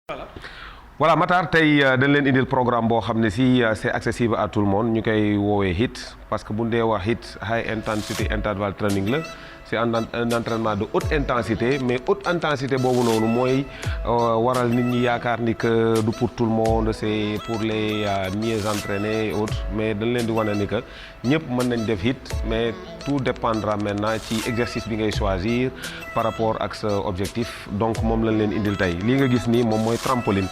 Voilà. Voilà Matar tey dañ leen indil programme boo xam ne si c'est accessible à tout le monde ñu koy woowee HIIT parce que bu ñu dee wax HIIT high intensity interval training la c'est un entraînement de haute intensité mais haute intensité boobu noonu mooy waral nit ñi yaakaar ni que du pour tout le monde c'est pour les mieux entraînés et autres mais dañ leen di wane ni que ñëpp mën nañ def HIIT mais tout dépendra maintenant ci exercice bi ngay choisir par rapport ak sa objectif donc moom lañ leen indil tey lii nga gis nii moom mooy trampoline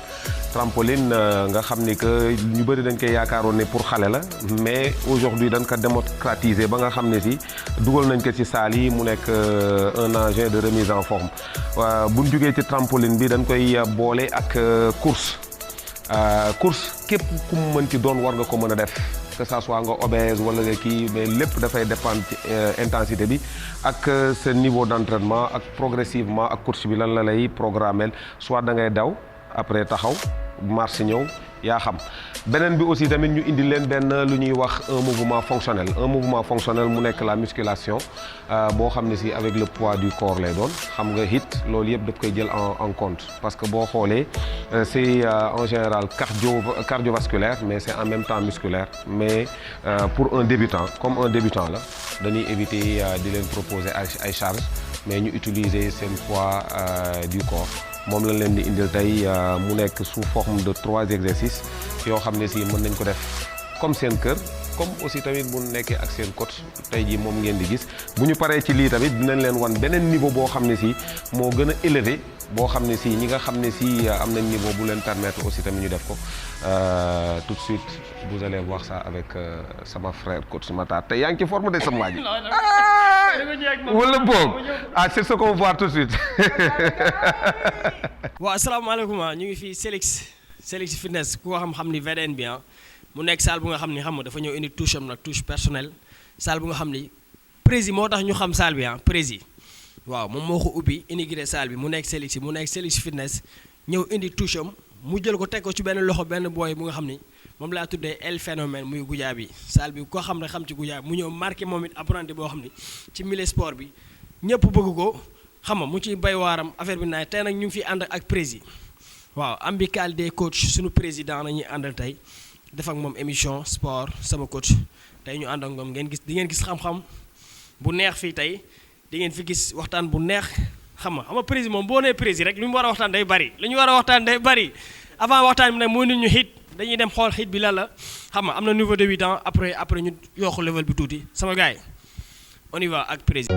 nga xam ni que ñu bëri dañ koy yaakaaroon ne pour xale la mais aujourd'hui dañ ko démocratiser ba nga xam ne si dugal nañ ko ci salle yi mu nekk un engin de remise en forme buñ jógee ci trampoline bi dañ koy boole ak course képp ku mu mën ci doon war nga ko mën a def que ça soit nga obèse wala nga kii mais lépp dafay dépendre ci intensité bi ak sa niveau d'entraînement ak progressivement ak course bi lan la lay programmer soit da ngay daw après taxaw marche ñëw yaa xam beneen bi aussi tamit ñu indi leen benn lu ñuy wax un mouvement fonctionnel mu nekk la musculation boo xam ne si avec le poids du corps lay doon xam nga HIIT loolu yëpp daf koy jël en compte parce que boo xoolee c'est en général cardiovasculaire mais c'est en même temps musculaire mais pour un débutant comme un débutant la dañuy éviter di leen proposer ay charges mais ñu utiliser seen poids du corps moom lañ leen di indil tey mu nekk sous forme de 3 exercices yoo xam ne si mën nañ ko def comme seen kër comme aussi tamit bu nekkee ak seen coach tey jii moom ngeen di gis bu ñu paree ci lii tamit dinañ leen wan beneen niveau boo xam ne si moo gën a élevé boo xam ne si ñi nga xam ne si am nañ niveau bu leen permettre aussi tamit ñu def ko tout de suite vous allez voir ça avec sama frère coach Matar tey yaa ngi ci forme de sama waa ji wala boog c'est ce qu'on voit tout de suite. waaw asalaamaaleykum ñu ngi fii Selix fitness ku ko xam ni VDN bi mu nekk salle bu nga xam ni xam nga dafa ñëw indi touche am nag touche personnelle salle bu nga xam ni prési moo tax ñu xam salle bi prési waaw moom moo ko ubbi inauguré salle bi mu nekk Selix fitness ñëw indi touche am mu jël ko teg ko ci benn loxo benn booy bu nga xam ni moom laa tuddee el phénomène muy Goudia bi salle bi ko xam ne xam ci Goudia bi mu ñëw marqué moom it apprenti boo xam ni ci milieu sport bi ñëpp bëgg ko xam nga mu ciy bay waaram affaire bi naay tey nag ñu ngi fi ànd ak prési waaw amical des coachs suñu président nañuy àndal tey def ak moom émission sport sama coach tey ñu ànd ak moom di ngeen gis xam-xam bu neex fii tey di ngeen fi gis waxtaan bu neex xam nga prési moom boo nee prési rek lu ñu war a waxtaan day bari avant waxtaan bi nag moo nit ñu HIIT dañuy dem xool HIIT bi lan la xam nga am na niveau de 8 ans après ñu yokk level bi tuuti sama gars yi on y va ak prési.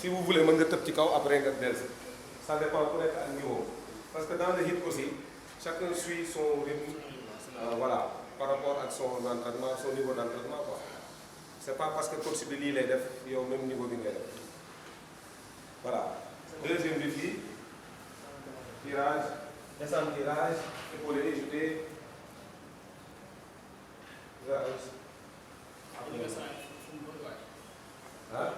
si vous voulez mën nga tëb ci kaw après nga dellusi ça dépend ku nekk ak niveau parce que dans le HIIT aussi chacun suit son rythme voilà par rapport ak son entraînement son niveau d'entraînement quoi c'est pas parce que coach bi lii lay def yow même niveau bi ngay def voilà deuxième bi fii tirage descente tirage épaulé jeté ah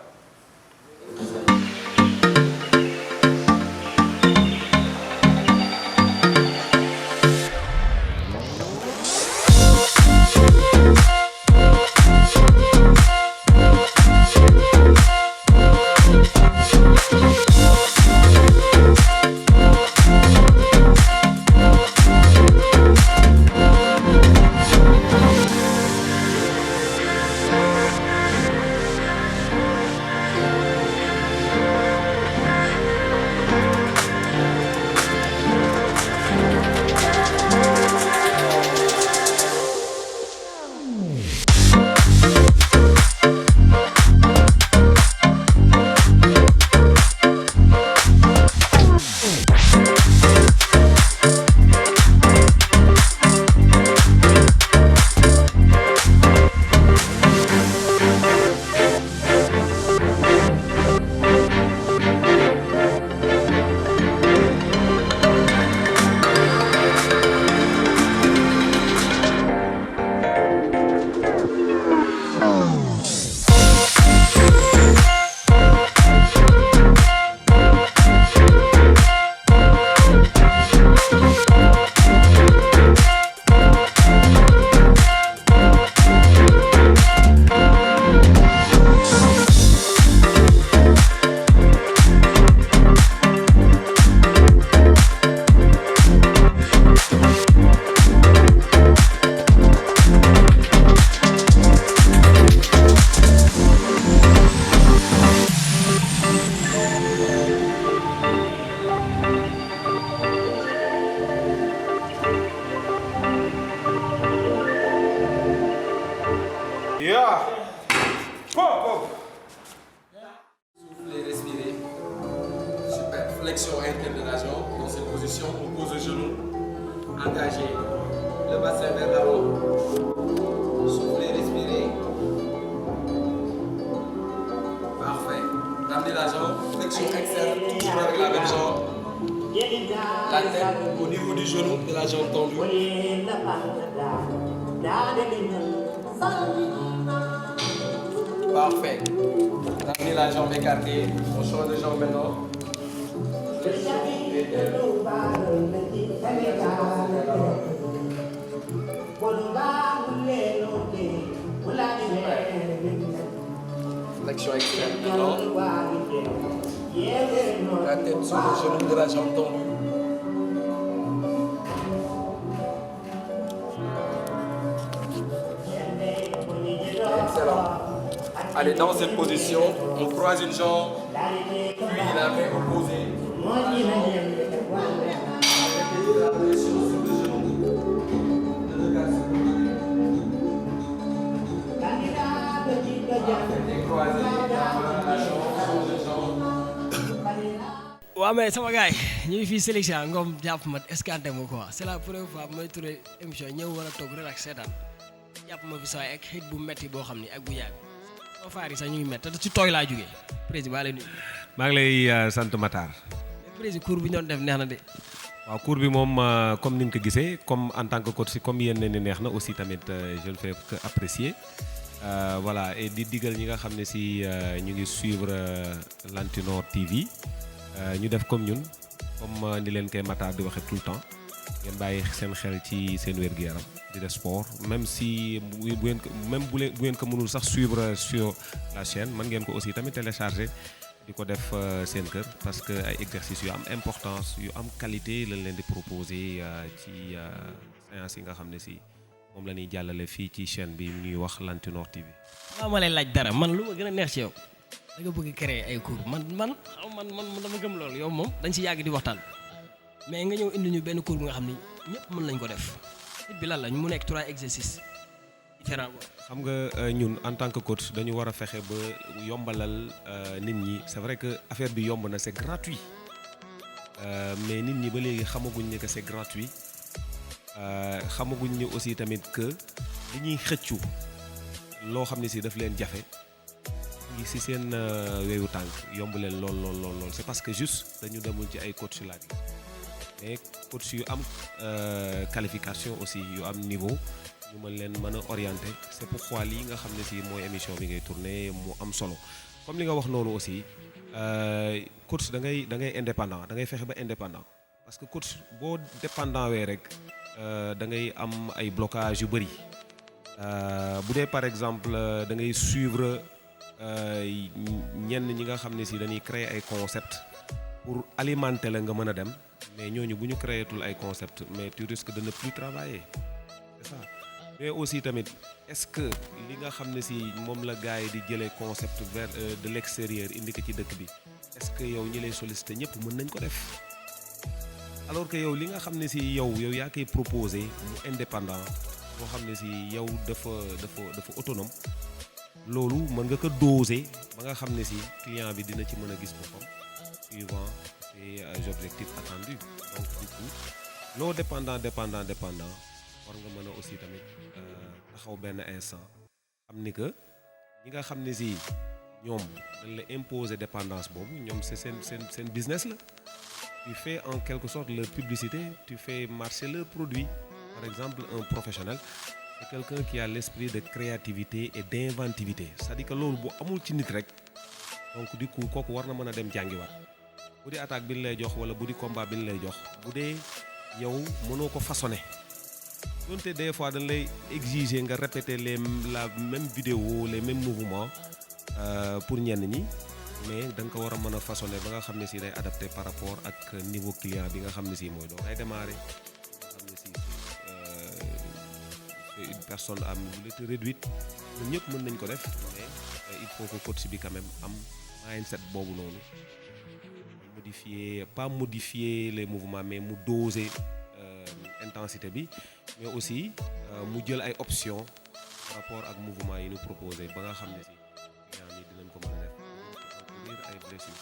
Soufflez, respirez. Super. Flexion interne de la jambe. Dans cette position, on pose le genou. Engagez le bassin vers l'avant. Soufflez, respirez. Parfait. Ramenez la jambe. Flexion externe, toujours avec la même jambe. La tête au niveau du genou de la jambe tendue. Parfait. Ramenez la jambe écartée. On change de jambe maintenant. Flexion externe maintenant. La tête sur le genou de la jambe tendue. Excellent. Allez, dans cette position, on croise une jambe, puis la main opposée. La pression sur le genou. Le regard sur le genou. Et croiser la jambe, change de jambe. waaw mais sama gars yi ñu ngi fii sélection Ngom jàpp ma escanté ma quoi c'est la première fois mooy tourné émission ñëw war a toog relax seetaan jàpp ma fi saa ak xit bu metti boo xam ni ak bu yàgg sama faar yi sax ñu ngi métti te ci tooy laa jógee président baa lay nuyu. maa ngi lay sant Matar. président cours bi ñu doon def neex na de. waaw cours bi moom comme ni ñu ko gisee comme en tant que coach comme yéen ni neex na aussi tamit je le fais que apprécier voilà et di digal ñi nga xam ne si ñu ngi suivre Lantinoor TV ñu def comme ñun comme ni leen koy Matar di waxee tout le temps ngeen bàyyi seen xel ci seen wér-gu-yaram di def sport même si bu ngeen ko même bu ngeen ko mënul sax suivre sur la chaîne mën ngeen ko aussi tamit télécharger di ko def seen kër parce que ay exercices yu am importance yu am qualité lañ leen di proposer ci séance yi nga xam ne si moom la ñuy jàllale fii ci chaîne bi ñuy wax Lantinoor TV. waaw ma lay laaj dara man lu ma gën a neex ci yow da nga bëgg créer ay cours man dama gëm loolu yow moom dañ si yàgg di waxtaan mais nga ñëw indi ñu benn cours bi nga xam ni ñëpp mën nañ ko def nit bi lan la mu nekk 3 exercices différent quoi. xam nga ñun en tant que coach dañu war a fexe ba yombalal nit ñi c'est vrai que affaire bi yomb na c'est gratuit mais nit ñi ba léegi xamaguñ ne que c'est gratuit xamaguñ ni aussi tamit que li ñuy xëccu loo xam ne si daf leen jafe ngi si seen weewu tànk yomb leen lool c'est parce que juste dañu demul ci ay coach laaj mais coach yu am qualification aussi yu am niveau ñu mën leen mën a orienter c'est pourquoi lii nga xam ne si mooy émission bi ngay tourner mu am solo comme li nga wax noonu aussi coach da ngay indépendant da ngay fexe ba indépendant parce que coach boo dépendant wee rek da ngay am ay blocage yu bëri bu dee par exemple da ngay suivre ñenn ñi nga xam ne si dañuy créer ay concept pour alimenter la nga mën a dem mais ñooñu bu ñu créer tul ay concept mais tu risques de ne plus travailler c'est ça mais aussi tamit est-ce que li nga xam ne si moom la gars yi di jëlee concept vers de l'extérieur indi ko ci dëkk bi est-ce que yow ñi lay solliciter ñëpp mën nañ ko def alors que yow li nga xam ne si yow yaa koy proposer mu indépendant boo xam ne si yow dafa autonome loolu mën nga ko doser ba nga xam ne si client bi dina ci mën a gis boppam suivant ses objectifs attendus donc du coup loo dépendant war nga mën a aussi tamit taxaw benn instant xam ni que ñi nga xam ne si ñoom dañ la imposer dépendance boobu ñoom c'est seen business la tu fais en quelque sorte leur publicité tu fais marcher leur produit par exemple un professionnel c'est quelqu'un qui a l'esprit de créativité et d'inventivité c'est-à-dire que loolu bu amul ci nit rek donc du coup kooku war na mën a dem jàngiwaat bu dee attaque bi ñu lay jox wala bu di combat bi ñu lay jox bu dee yow mënoo ko façonner donte des fois dañ lay exiger nga répéter la même vidéo les mêmes mouvements pour ñenn ñi mais da nga ko war a mën a façonner ba nga xam ne si day adapté par rapport ak niveau client bi nga xam ne si mooy doo ngay démarrer nga xam ne si c'est une personne à mobilité réduite ñun ñëpp mën nañ ko def mais il faut que coach bi quand même am mindset boobu noonu modifier les mouvements mais mu doser intensité bi mais aussi mu jël ay options par rapport ak mouvement yi ñu proposé ba nga xam ne si client yi dinañ ko mën a def encourir ay blessures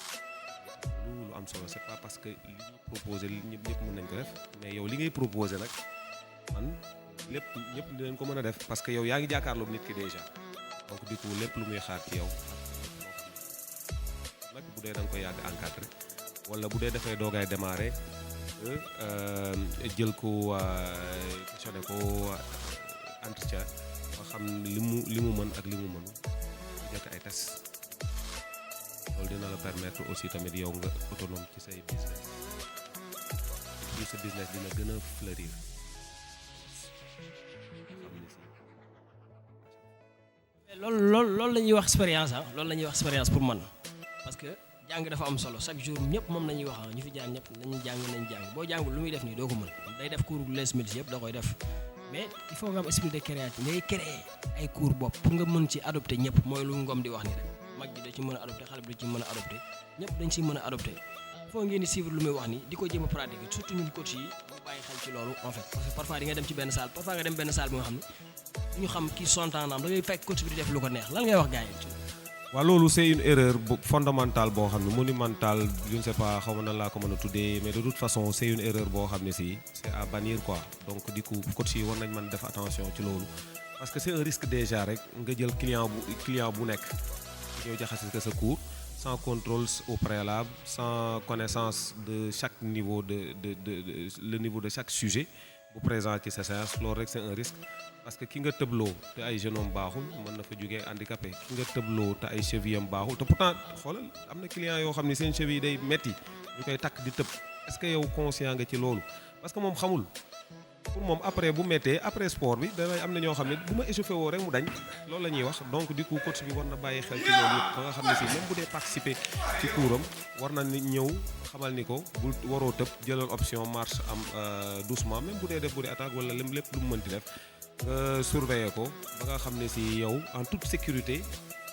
lu am solo c'est pas parce que li ñu proposé ñëpp mën nañ ko def mais yow li ngay proposé nag man ñëpp dinañ ko mën a def parce que yow yaa ngi jàkkaarloog nit ki déjà donc du coup lépp lu muy xaar ci yow nag bu dee da nga koy yàgg encadré wala bu dee dafay doogaay démarrer jël ko questionné ko entretien ba xam li mu mën ak li mu mënul jëkk ay test loolu dina la permettre aussi tamit yow nga autonome ci say business ci sa business dina gën a fleurir loolu la ñuy wax expérience loolu la ñuy wax expérience pour man parce que jàng dafa am solo chaque jour ñëpp moom la ñuy wax ñu fi jaar ñëpp nañu jàng boo jàngul lu muy def nii doo ko mën day def cours les minutes yëpp da koy def mais il faut nga am esprit de créativité ngay créer ay cours bopp pour nga mën ci adopter ñëpp mooy lu Ngom di wax ni rek mag ji da ci mën a adopter xale bi da ci mën a adopter ñëpp dañ ci mën a adopter il faut ngeen di suivre lu muy wax ni di ko jéem a pratiquer surtout ñun coach yi ñu bàyyi xel ci loolu en fait parce que parfois di nga dem ci benn salle parfois nga dem benn salle bi nga xam ne ñu xam kii sontaan am da ngay fekk coach bi di def lu ko neex lan ngay wax gars yi. waaw loolu c'est une erreur fondamentale boo xam ne monumentale je ne sais pas xaw ma nan laa ko mën a tuddee mais de toute façon c'est une erreur boo xam ne si c'est à bannir quoi donc du coup coach yi war nañ mën def attention ci loolu parce que c'est un risque déjà rek nga jël client bu nekk ñëw jaxase ko sa cours sans contrôle au préalable sans connaissance de chaque niveau le niveau de chaque sujet bu présent ci sa séance loolu rek c'est un risque parce que ki nga tëbloo te ay jeunes am baaxul mën na fa jógee handicapé ki nga tëbloo te ay chevilles am baaxul te pourtant xoolal am na client yoo xam ne seen cheville day metti ñu koy takk di tëb est-ce que yow conscient nga ci loolu parce que moom xamul pour moom après bu méttee après sport bi dafay am na ñoo xam ne bu ma échauffé woo rek mu dañ loolu la ñuy wax donc du coup coach bi war na bàyyi xel ci loolu yëpp ba nga xam ne si même bu dee participer ci couram war na ni ñëw xamal ni ko bul waroo tëb jëlal option marche am doucement même bu dee def bu dee attaque wala lépp lu mu mënti def nga surveiller ko ba nga xam ne si yow en toute sécurité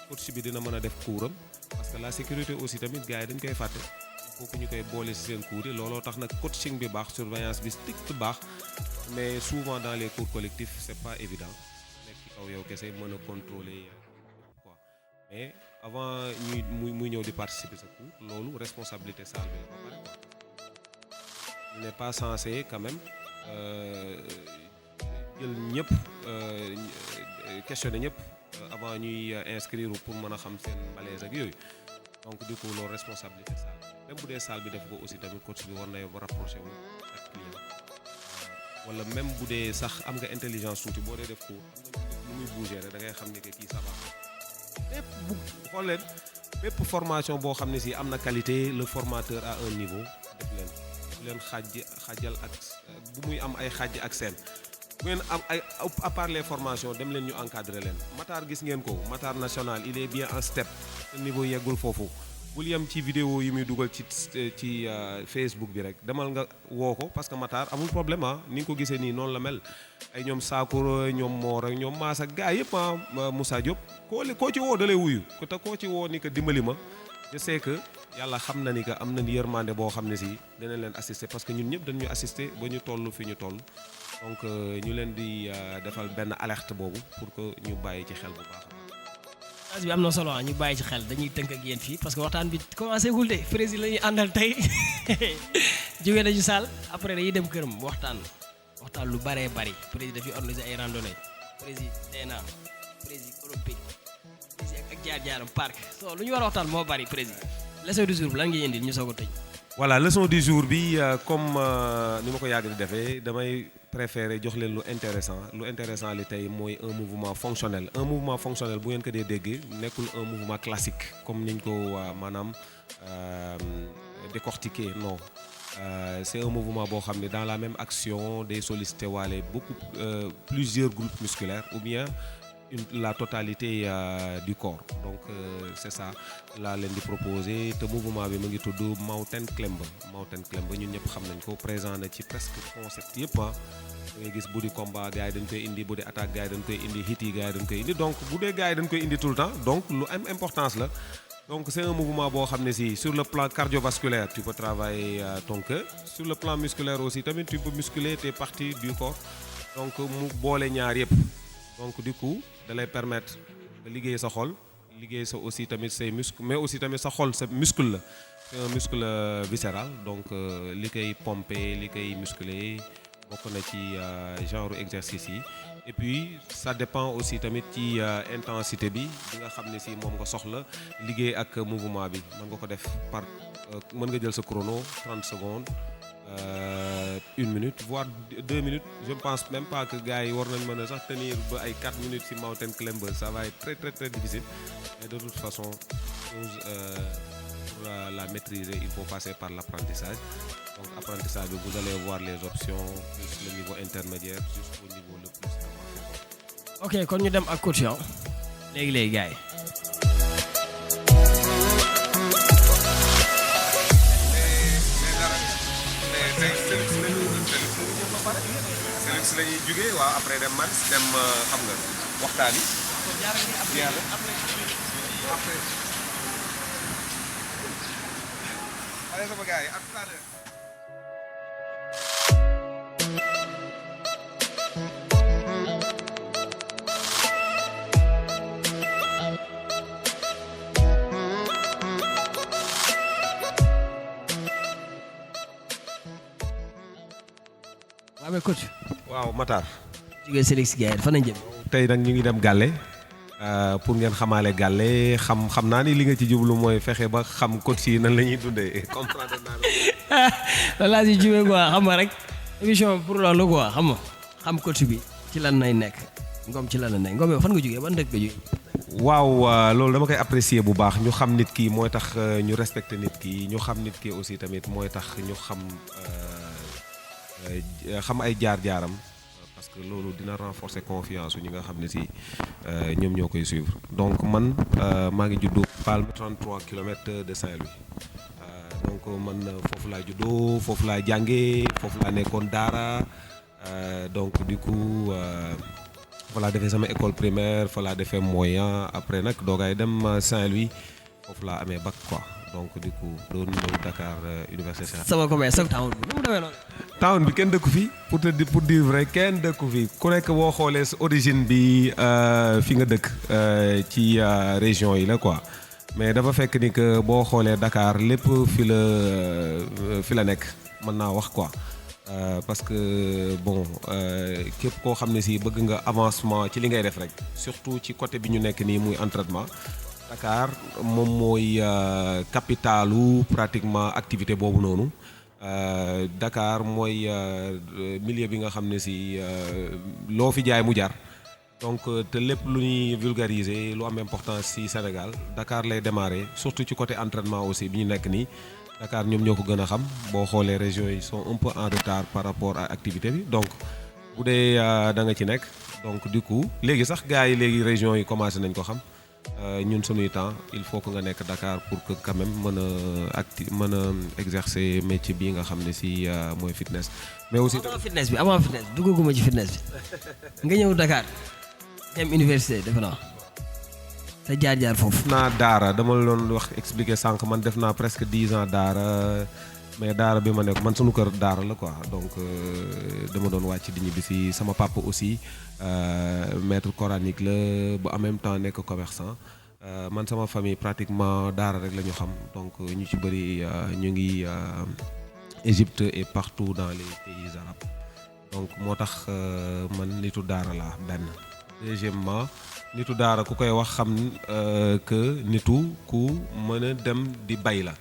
coach bi dina mën a def couram parce que la sécurité aussi tamit gars yi dañ koy fàtte il faut que ñu koy boole si seen cours yi looloo tax nag coaching bi baax surveillance bi strict baax mais souvent dans les cours collectifs c'est pas évident nekk kaw yow kese mën a contrôler quoi mais avant muy ñëw di participer sa cours loolu responsabilité salle bi la ba pare quoi. Il n'est pas censé quand même jël ñëpp questionner ñëpp avant ñuy inscrire pour mën a xam seen malaise ak yooyu donc du coup loolu responsabilité salle même bu dee salle bi def ko aussi tamit coach bi war na rapproché wu ak client wala même bu dee sax am nga intelligence tuuti boo dee def ko lu muy bouger rek da ngay xam ne que kii ça va lépp bu xool leen bépp formation boo xam ne si am na qualité le formateur à un niveau def leen xaajal ak bu muy am ay xaaj ak seen bu ngeen am ay à part les formations dem leen ñu encadrer leen Matar gis ngeen ko Matar national il est bien en step niveau yeggul foofu bul yem ci vidéo yi muy dugal ci Facebook bi rek demal nga woo ko parce que Matar amul problème ni nga ko gisee nii noonu la mel ay ñoom Sakura ñoom Mor ak ñoom Mass ak gars yëpp Moussa Diop koo ci woo da lay wuyu te koo ci woo ni que dimbali ma je sais que yàlla xam na ni que am na yërmande boo xam ne si dinañ leen assister parce que ñun ñëpp dañu assister ba ñu toll fi ñu toll donc ñu leen di defal benn alerte boobu pour que ñu bàyyi ci xel bu baax. bi am na solo ñu bàyyi ci xel dañuy tënk ak yéen fii parce que waxtaan bi commencé gul de président la ñuy àndal tey jógee nañu saal après dañuy dem këram waxtaan lu bëree bëri président dafay organiser ay randonnée président DENA président olympique président ak jaar-jaaram parc so lu ñu war a waxtaan moo bëri président leçon du jour bi lan ngay indil ñu soog a tëj. voilà leçon du jour bi comme ni ma ko yàgg di defee damay préférer jox leen lu intéressant li tey mooy un mouvement fonctionnel bu ngeen ko dee dégg nekkul un mouvement classique comme niñ ko maanaam décortiquer non c'est un mouvement boo xam ne dans la même action day solliciter waale beaucoup plusieurs groupes musculaires ou bien la totalité du corps donc c'est ça laa leen di proposer te mouvement bi mu ngi tudd Mountain Climber ñun ñëpp xam nañ ko présent na ci presque concept yëpp da ngay gis bu di combat gars yi dañ koy indi bu di attaque gars yi dañ koy indi hit yi gars yi dañ koy indi donc bu dee gars yi dañ koy indi tout le temps donc lu am importance la donc c'est un mouvement boo xam ne si sur le plan cardiovasculaire tu peux travailler ton cœur sur le plan musculaire aussi tamit tu peux muscler tes parties du corps donc mu boole ñaar yëpp donc du coup da lay permettre nga liggéey sa xol liggéey sa aussi tamit say muscle mais aussi tamit sa xol sa muscle la c'est un muscle viscéral donc li koy pomper li koy muscler bokk na ci genre exercice yi et puis ça dépend aussi tamit ci intensité bi nga xam ne si moom nga soxla liggéey ak mouvement bi mën nga ko def par mën nga jël sa chrono 30 secondes 1 minute voire 2 minutes je ne pense même pas que gars yi war nañ mën a sax tenir ba ay 4 minutes ci Mountain Climber ça va être très très très difficile mais de toute façon pour la maîtriser il faut passer par l'apprentissage donc apprentissage bi vous allez voir les options plus le niveau intermédiaire jusqu'au niveau le plus avancé. ok kon ñu dem ak coach yow léegi gars yi. si la ñuy jugee waaw après dem man dem xam nga waxtaan yi. après. allez sama gars yi à tout à l'heure. waaw coach. waaw Matar. jógee Sélix gars yi fan lañ jëm. tey nag ñu ngi dem Gàlle pour ngeen xamaale Gàlle xam naa ni li nga ci jublu mooy fexe ba xam coach yi nan la ñuy dundee comprendre naa la. loolu laa si jubee quoi xam nga rek émission pour loolu quoi xam coach bi ci lan nay nekk Ngom ci lan la nekk Ngom yow fan nga jógee ban dëkk nga jógee. waaw loolu dama koy apprécier bu baax ñu xam nit ki mooy tax ñu respecter nit ki ñu xam nit ki aussi tamit mooy tax ñu xam ay jaar-jaaram parce que loolu dina renforcer confiance ñi nga xam ne si ñoom ñoo koy suivre donc man maa ngi juddoo Palme 33 kilomètres de Saint-Louis donc man foofu laa juddoo foofu laa jàngee foofu laa nekkoon daara donc du coup fa laa defee sama école primaire fa laa defee moyen après nag doogaay dem Saint-Louis foofu laa amee bac quoi donc du coup doon ñëw Dakar université Cheikh. sama commerce ak town bi nu mu demee noonu. town bi kenn dëkku fi pour dire vrai kenn dëkku fi ku nekk boo xoolee sa origine bi fi nga dëkk ci région yi la quoi mais dafa fekk ni que boo xoolee Dakar lépp fi la nekk mën naa wax quoi parce que bon képp koo xam ne si bëgg nga avancement ci li ngay def rek surtout ci côté bi ñu nekk nii muy entraînement Dakar moom mooy capitalu pratiquement activité boobu noonu. Dakar mooy milieu bi nga xam ne si loo fi jaay mu jar donc te lépp lu ñuy vulgariser lu am importance ci Sénégal Dakar lay démarrer surtout ci côté entraînement aussi bi ñu nekk nii Dakar ñoom ñoo ko gën a xam boo xoolee régions yi sont un peu en retard par rapport à activité bi donc bu dee da nga ci nekk donc du coup léegi sax gars yi léegi régions yi commencé nañ ko xam ñun suñuy temps il faut que nga nekk Dakar pour que quand même mën a exercer métier bii nga xam ne si mooy fitness. mais aussi avant fitness bi duggaguma ci fitness bi nga ñëw Dakar dem université defe naa sa jaar-jaar foofu. naa daara dama la doon wax expliquer sànq man def naa presque 10 ans daara mais daara bi ma nekk man sunu kër daara la quoi donc dama doon wàcc di ñibbi si sama papa aussi maître coranique la bu en même temps nekk commerçant man sama famille pratiquement daara rek la ñu xam donc ñu ci bëri ñu ngi Égypte et partout dans les pays arabes donc moo tax man nitu daara la benn. deuxièmement nitu daara ku koy wax xam que nitu ku mën a dem di bay la.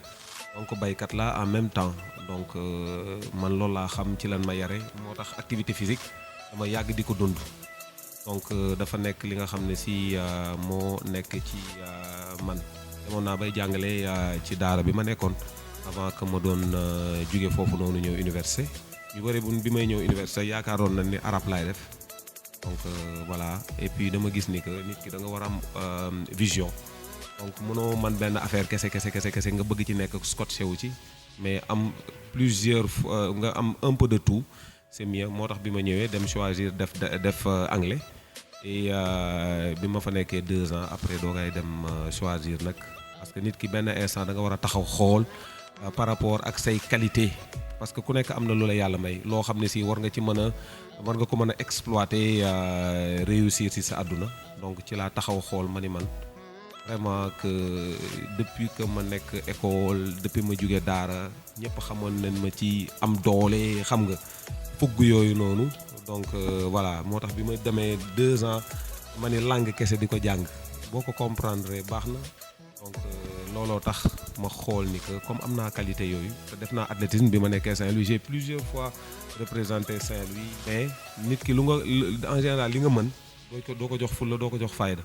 donc baykat la en même temps donc man loolu laa xam ci lan ma yare moo tax activité physique dama yàgg di ko dund donc dafa nekk li nga xam ne si moo nekk ci man demoon naa bay jàngale ci daara bi ma nekkoon avant que ma doon jóge foofu noonu ñëw université ñu bëri bi may ñëw université yaakaaroon na ni arabe laay def donc voilà et puis dama gis ni que nit ki da nga war a am vision donc mënoo man benn affaire kese nga bëgg ci nekk scotché wu ci mais am plusieurs nga am un peu de tout c'est mieux moo tax bi ma ñëwee dem choisir def anglais et bi ma fa nekkee 2 ans après doo ngay dem choisir nag parce que nit ki benn instant da nga war a taxaw xool par rapport ak say qualité parce que ku nekk am na lu la yàlla may loo xam ne si war nga ko mën a exploiter réussir si sa àdduna donc ci laa taxaw xool ma ni man vraiment que depuis que ma nekk école depuis ma jóge daara ñëpp xamoon nañ ma ci am doole xam nga fugg yooyu noonu donc voilà moo tax bi ma demee 2 ans ma ni langue kese di ko jàng boo ko comprendre baax na donc looloo tax ma xool ni que comme am naa qualité yooyu te def naa athlétisme bi ma nekkee Saint-Louis j'ai plusieurs fois représenté Saint-Louis mais nit ki lu nga en général li nga mën doo ko jox fulla doo ko jox fayda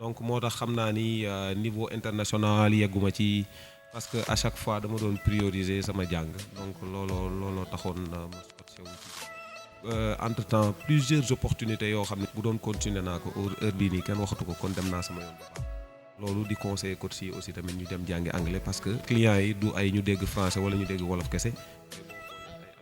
donc moo tax xam naa ni niveau international yegguma ci parce que à chaque fois dama doon prioriser sama jàng donc looloo taxoon ma scotché wu ci entre temps plusieurs opportunités yoo xam ne bu doon continuer naa ko heure bii nii kenn waxatu ko kon dem naa sama yoon bu baax loolu di conseiller coach yi aussi tamit ñu dem jàngi anglais parce que clients yi du ay ñu dégg français wala ñu dégg wolof kese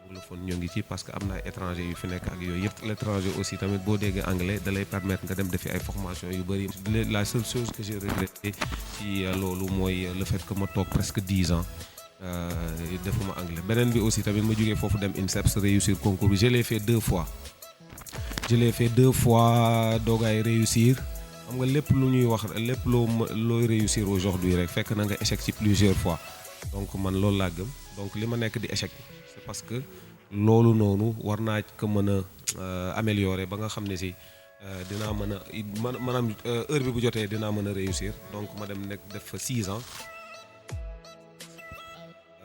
anglophone ñoo ngi ci parce que am na ay étranger yu fi nekk ak yooyu yëpp l'étranger aussi tamit boo déggee anglais da lay permettre nga dem defi ay formation yu bëri la seule chose que j'ai regretté ci loolu mooy le fait que ma toog presque 10 ans defuma anglais beneen bi aussi tamit ma jógee foofu dem INSEPS réussir concours bi je l'ai fait 2 fois doogaay réussir xam nga lépp lu ñuy wax lépp looy réussir aujourd'hui rek fekk na nga échec ci plusieurs fois donc man loolu laa gëm donc li ma nekk di échec c'est parce que loolu noonu war naa ko mën a améliorer ba nga xam ne si dinaa mën a maanaam heure bi bu jotee dinaa mën a réussir donc ma dem nekk def fa 6 ans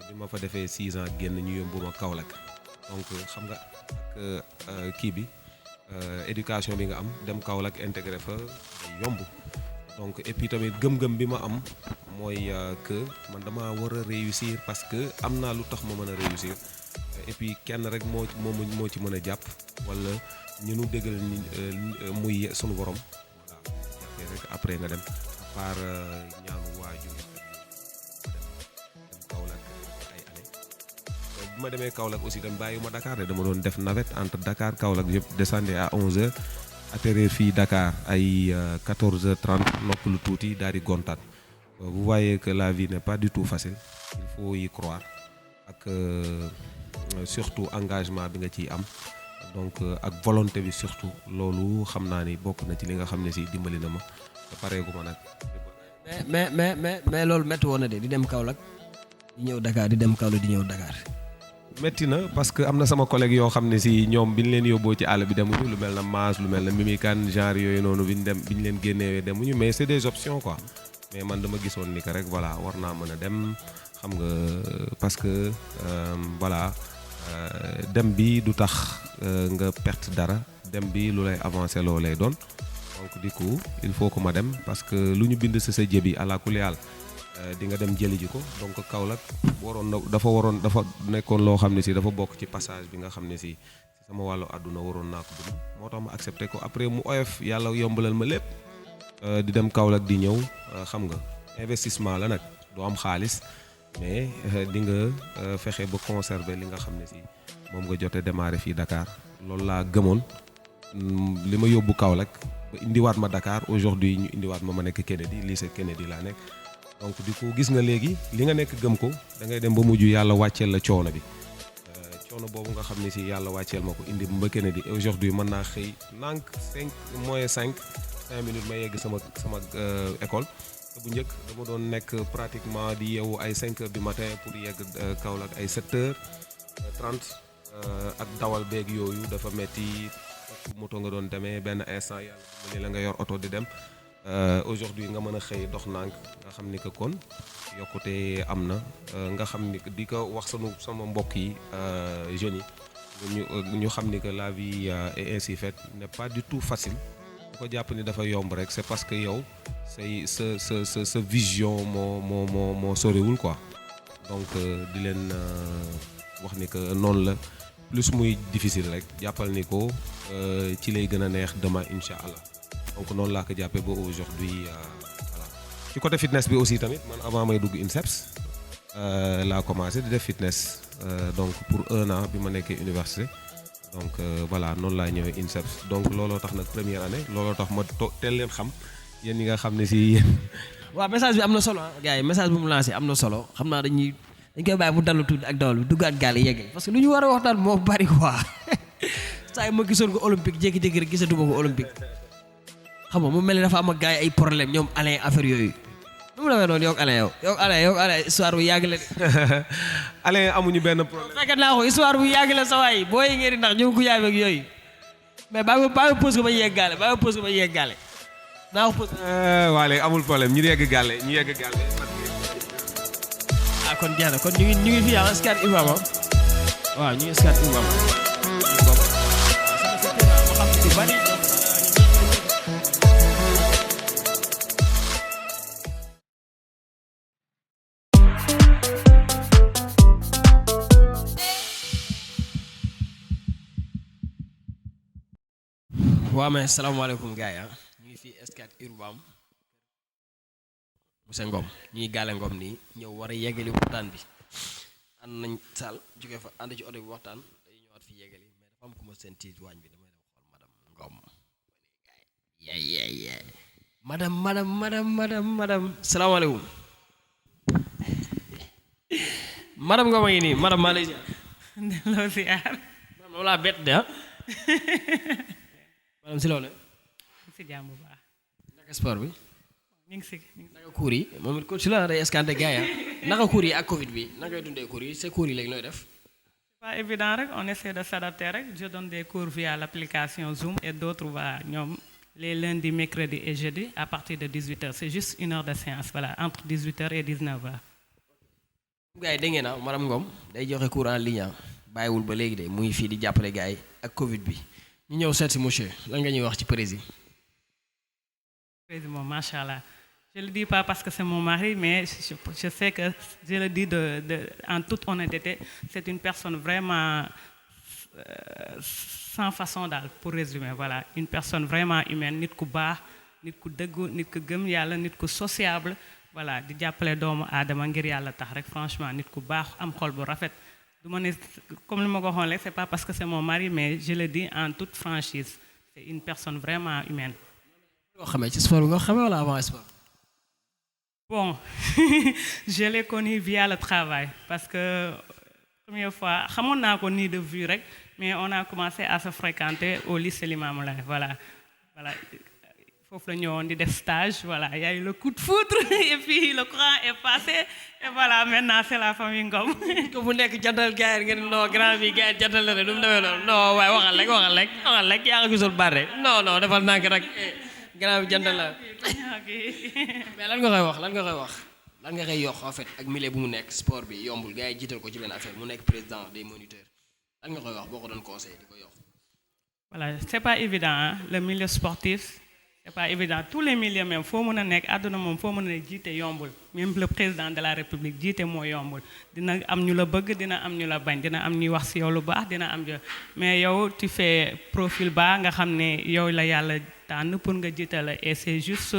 bi ma fa defee 6 ans génn ñu yóbbu ma Kaolack donc xam nga ak kii bi éducation bi nga am dem Kaolack intégré fa day yomb donc et puis tamit gëm-gëm bi ma am mooy que man dama war a réussir parce que am naa lu tax ma mën a réussir et puis kenn rek moo ci mën a jàpp wala ñu nu déggal ni muy sunu borom voilà jàppee rek après nga dem à part ñaanu waajur dem Kaolack ay année bi ma demee Kaolack aussi dem bàyyiwuma Dakar de dama doon def navette entre Dakar Kaolack yëpp descendre à 11h atterrir fii Dakar ay 14h30 nopp lu tuuti daal di gontaat vous voyez que la vie n'est pas du tout facile il faut y croire ak surtout engagement bi nga ciy am donc ak volonté bi surtout loolu xam naa ni bokk na ci li nga xam ne si dimbali na ma te pareegu ma nag. mais loolu métti woon na de di dem Kaolack di ñëw Dakar di dem Kaolack di ñëw Dakar. metti na parce que am na sama collègue yoo xam ne si ñoom bi ñu leen yóbboo ci àll bi demuñu lu mel na Maas lu mel na Mimi Kane genre yooyu noonu bi ñu leen génnewee demuñu mais c'est des options quoi mais man dama gisoon ni que rek voilà war naa mën a dem xam nga parce que voilà dem bi du tax nga perte dara dem bi lu lay avancer loo lay doon donc du coup il faut que ma dem parce que lu ñu bind ci sa jëbi àla kulli haal di nga dem jëli ji ko donc Kaolack dafa nekkoon loo xam ne si dafa bokk ci passage bi nga xam ne si sama wàllu àdduna waroon naa ko dund moo tax ma accepté ko après mu oyof yàlla yombalal ma lépp di dem Kaolack di ñëw xam nga investissement la nag doo am xaalis mais di nga fexe ba conserver li nga xam ne si moom nga jotee démarrer fii Dakar loolu laa gëmoon li ma yóbbu Kaolack ba indiwaat ma Dakar aujourd'hui ñu indiwaat ma nekk Kennedy lycée Kennedy laa nekk donc du coup gis nga léegi li nga nekk gëm ko da ngay dem ba mujj yàlla wàcceel la coono bi coono boobu nga xam ne si yàlla wàcceel ma ko indi ba Kennedy aujourd'hui mën naa xëy nank 5 minutes ma yegg sama école te bu njëkk dama doon nekk pratiquement di yeewu ay 5 heures du matin pour yegg Kaolack ay 7 heures 30 ak dawal beeg yooyu dafa metti moto nga doon demee benn instant yàlla dimbali la nga yor oto di dem aujourd'hui nga mën a xëy dox nànk nga xam ni que kon yokkute am na nga xam ni di ko wax sama mbokk yi jeunes yi ñu xam ni que la vie est ainsi faite n'est pas du tout facile bu ko jàpp ni dafa yomb rek c'est parce que yow sa vision moo soriwul quoi donc di leen wax ni que noonu la plus muy difficile rek jàppal ni ko ci lay gën a neex demain incha allah donc noonu laa ko jàppee ba aujourd'hui voilà. ci côté fitness bi aussi tamit man avant may dugg INSEPS laa commencé di def fitness donc pour 1 an bi ma nekkee université donc voilà noonu laa ñëwee INSEPS donc looloo tax nag première année looloo tax ma teel leen xam yéen ñi nga xam ne si yéen. waaw message bi am na solo gars yi message bu mu lancé am na solo xam naa dañ koy bàyyi mu dallu tuuti ak dawal bi duggaat gaal yi yeggal parce que lu ñu war a waxtaan moo bari quoi saa yi ma gisoon ko olympique jékki-jékki rek gisatuma ko olympique xam nga mu mel ni dafa am ak gars yi ay problème ñoom Alain affaire yooyu nu mu demee noonu yow Alain histoire bu yàgg la de. Alain amuñu benn problème. fekk naa ko histoire bu yàgg la sa waay boo yi ngeen di ndax ñoom ku yaay ak yooyu mais baa nga pose ko ba yeggaale naa ko pose. waa léegi amul problème ñu yegg gàlle. ah kon jeex na kon ñu ngi fi yaa Scat Urbam waaw ñu ngi Scat Urbam waaw mais salaamaaleykum gars yi ñu ngi fi Scat Urbam monsieur Ngom ñu ngi gaale Ngom nii ñëw war a yeggali waxtaan bi ànd nañ saal jóge fa ànd ci oto bi waxtaan day ñëwaat fi yeggali mais dafa am ku ma seen tiit waañ bi damay dem xool madame Ngom madame salaamaaleykum madame Ngom a ngi nii madame maa lay ziar delloo ziar madame laa bett de madame si loolu si jàmm bu baax naka sport bi ñu ngi si naka cours yi moom it coach la day escanté gars yi naka cours yi ak Covid bi naka ngay dundee cours yi c'est cours yi léegi nooy def. c'est pas évident rek on essaie de s'adapter rek je donne des cours via l'application Zoom et d'autres voilà ñoom les lundis mercredis et jeudi à partir de 18h c'est juste 1 heure de séance voilà entre 18h et 19h. gars yi dégg ngeen madame Ngom day joxe cours en ligne bàyyiwul ba léegi de mu ngi fii di jàppale gars yi ak Covid bi ñu ñëw seet si monsieur lan nga ñuy wax ci président. Président macha allah. Je le dis pas parce que c'est mon mari, mais je sais que je le dis en toute honnêteté, c'est une personne vraiment sans façon daal pour résumer voilà une personne vraiment humaine nit ku baax nit ku dëggu nit ku gëm yàlla nit ku sociable voilà di jàppale doomu aadama ngir yàlla tax rek franchement nit ku baax am xol bu rafet du ma ne comme li ma ko waxoon rek c'est pas parce que c'est mon mari mais je le dis en toute franchise c'est une personne vraiment humaine. loo xamee ci sport bi nga xamee wala avant sport. Bon, je l'ai connu via le travail parce que première fois, xamoon naa ko nii de vue rek, mais on a commencé à se fréquenter au lycée Limamoulaye, voilà. Foofu la ñëwoon di def stage, voilà, il y a eu le coup de foudre et puis le courant est passé et voilà, maintenant c'est la famille Ngom. ko bu nekk jantal gars yi ngeen non grand bi gars yi jantal la ne du mu demee noonu non waaye waxal rek yaa nga gisul bare non defal nànk rek grand bi jantal la mais lan nga koy yokk en fait ak milieu bu mu nekk sport bi yombul gars yi jiital ko ci benn affaire mu nekk président des moniteurs lan nga koy wax boo ko doon conseil di ko yokk. Voilà, c'est pas évident hein? Le milieu sportif c'est pas évident tous les milieux même foo mën a nekk àdduna moom foo mën a jiite yombul même le président de la république jiite moo yombul dina am ñu la bëgg dina am ñu la bañ dina am ñuy wax ci yow lu baax dina am mais yow tu fais profil bas nga xam ne yow la yàlla tànn pour nga jiite la et c'est juste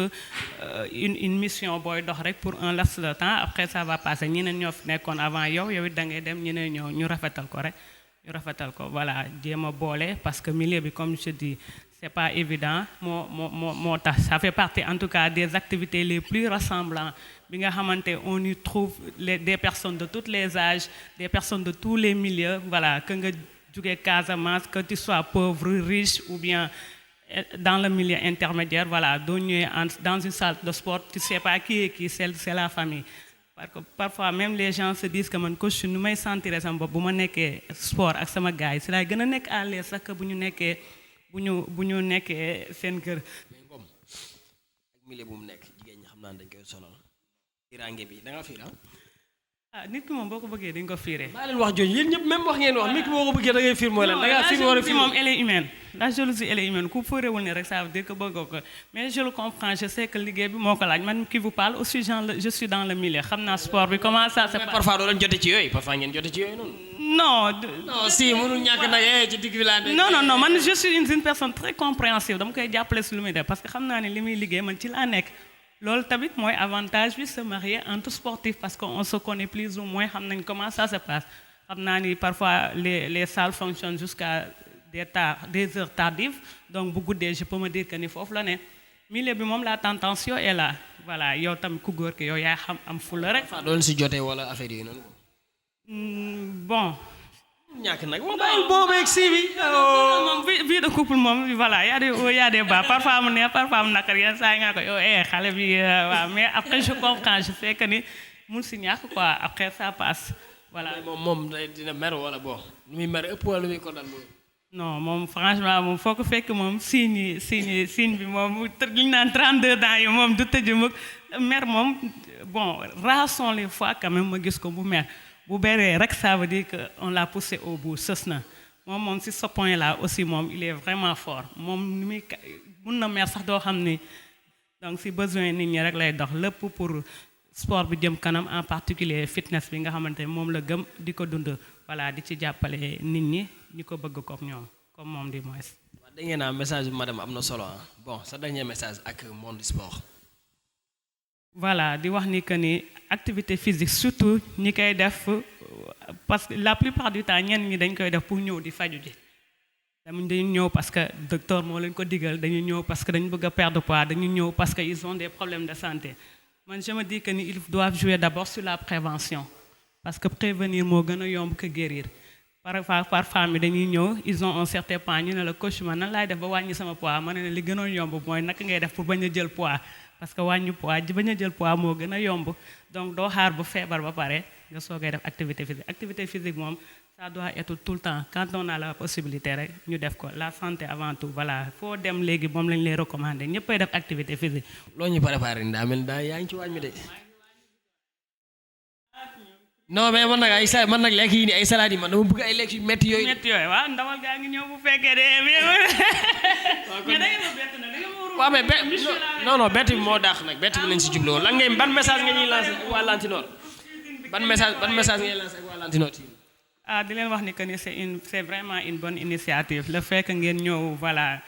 une mission booy dox rek pour un laps de temps après ça va passer ñeneen ñoo fi nekkoon avant yow it da ngay dem ñeneen ñëw ñu rafetal ko rek ñu rafetal ko voilà jéem a boole parce que milieu bi comme je dis c'est pas évident moo tax ça fait partie en tout cas des activités les plus rassemblantes bi nga xamante on y trouve des personnes de tous les âges des personnes de tous les milieux voilà que nga jóge Casamance que tu sois pauvre riche ou bien dans le milieu intermédiaire voilà doo ñëwee dans une salle de sport tu sais pas qui est qui c'est la famille parce que parfois même les gens se disent que man coach nu may sentir sama bopp bu ma nekkee sport ak sama gars yi si laay gën a nekk à l'aise sax que bu ñu nekkee seen kër. mais Ngom ak milieu bu mu nekk jigéen ñi xam naa dañ koy sonal fiiraange bi da nga fiir nit ki moom boo ko bëggee di nga ko fiiree. maa leen wax jooju yéen ñëpp même wax ngeen wax nit ki boo ko bëggee da ngay fiir mooy lan da ngaa fiir war a fiir moom elle est humaine la jalousie elle est humaine ku fóorewul ne rek ça veut dire que bëggoo ko mais je le comprends je sais que liggéey bi moo ko laaj man qui vous parle aussi je suis dans le milieu xam naa sport bi comment ça se passe. parfois doo leen jote ci yooyu parfois ngeen jote ci yooyu noonu. non si mënul ñàkk nag ci digg bi laa non man je suis une personne très compréhensive dama koy jàppale si lu muy def parce que xam naa ne li muy liggéey man ci laa nekk loolu tamit mooy avantage bi se marier entre sportifs parce que on se connaît plus ou moins xam nañ comment ça se passe xam naa ni parfois les salles fonctionnent jusqu'à des heures tardives donc bu guddee je peux me dire que ni foofu la ne milieu bi moom la tentation est là voilà yow tamit ku góor ki yow yaa xam am fula rek. fa doon si jotee wala affaire yi noonu. Bon. ñàkk nag moom bàyyil boobu ak si bi. moom vie de couple moom voilà y a des hauts y a des bas parfois mu neex parfois mu naqar yenn saa yi nga ko yow xale bi waaw mais après je comprends je sais que ni mun si ñàkk quoi après ça passe voilà. moom dina mer wala bon lu muy mer ëpp wala lu muy kontaan moom. non moom franchement moom foo ko fekk moom signe bi moom li ñu naan 32 ans yi moom du tëju mag mer moom bon rares sont les fois quand même ma gis ko bu mer. bu beree rek ça veut dire que on l'a poussé au bout sës na moom si ce point là aussi moom il est vraiment fort moom ni muy mun na mer sax doo xam ni donc si besoin nit ñi rek lay dox lépp pour sport bi jëm kanam en particulier fitness bi nga xamante moom la gëm di ko dund voilà di ci jàppale nit ñi ko bëgg comme ñoom comme moom di moins. waaw da ngeen message bi madame am na solo bon sa dernier message ak monde du sport. voilà di wax ni que ni activité physique surtout ñi koy def parce que la plupart du temps ñenn ñi dañ koy def pour ñëw di faju ji dañu ñëw parce que docteur moo leen ko digal dañu ñëw parce que dañu bëgg a perdre poids dañu ñëw parce que ils ont des problèmes de santé man je me dis que ni ils doivent jouer d'abord sur la prévention parce que prévenir moo gën a yomb que guérir parfois mi dañuy ñëw ils ont un certain point ñu ne la coach man nan laay def ba wàññi sama poids ma ne li gënoon yomb mooy naka ngay def pour bañ a jël poids parce que wàññi poids bañ a jël poids moo gën a yomb donc doo xaar ba feebar ba pare nga soogay def activité physique moom ça doit être tout le temps quand on a la possibilité rek ñu def ko la santé avant tout voilà foo dem léegi moom lañ lay recommander ñëppay def activité physique. loo ñu préparé ndaa mel daa yaa ngi ci wàññi de. non mais man nag lekk yi nii ay salade yi man dama bëgg ay lekk yu métti yooyu. waaw ndamal gaa ngi ñëw bu fekkee de mais da ngeen ma bett nag da ngeen ma warul. waaw mais non bett bi moo dàq nag bett bi lañ si jubloo lan ngay ban message nga ñuy lancer ak waa Lantinoor ban message ngay lancer ak waa Lantinoor di leen wax ni que ni c'est vraiment une bonne initiative le fait que ngeen ñëw voilà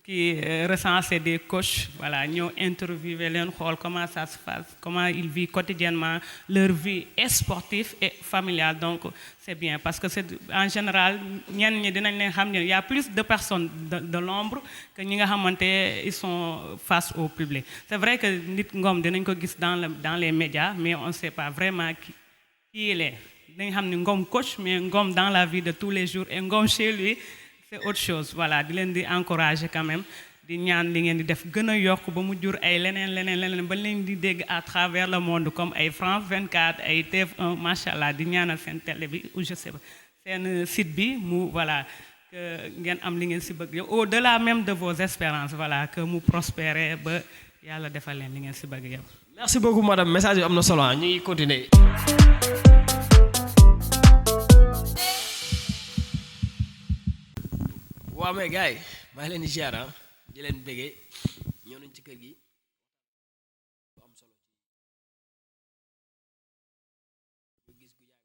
qui recenser des coachs, voilà, ñëw interviewer leen xool comment ça se passe, comment ils vivent quotidiennement leur vie est sportive et familiale. Donc c'est bien parce que c'est en général ñenn ñi dinañ leen xam ne il y a plus de personnes de l'ombre que ñi nga xamante ils sont face au public. C'est vrai que nit Ngom dinañ ko gis dans les médias, mais on ne sait pas vraiment qui il est. dañ xam ne Ngom coach, mais Ngom dans la vie de tous les jours et Ngom chez lui c'est autre chose. Voilà, di leen di encourager quand même, di ñaan li ngeen di def gën a yokk ba mu jur ay leneen ba leen di dégg à travers le monde comme ay France 24 ay TF1 machallah, di ñaanal seen télé bi ou je sais pas seen site bi mu voilà que ngeen am li ngeen si bëgg yow au delà même de vos espérances, voilà, que mu prospérer ba yàlla defal leen li ngeen si bëgg yow. Merci beaucoup madame, message bi am na solo, ñu ngi continuer. waaw mais gars yi maa ngi leen di ziar di leen bëggee ñëw nañ ci kër gi bu am solo ñu gis gu yàgg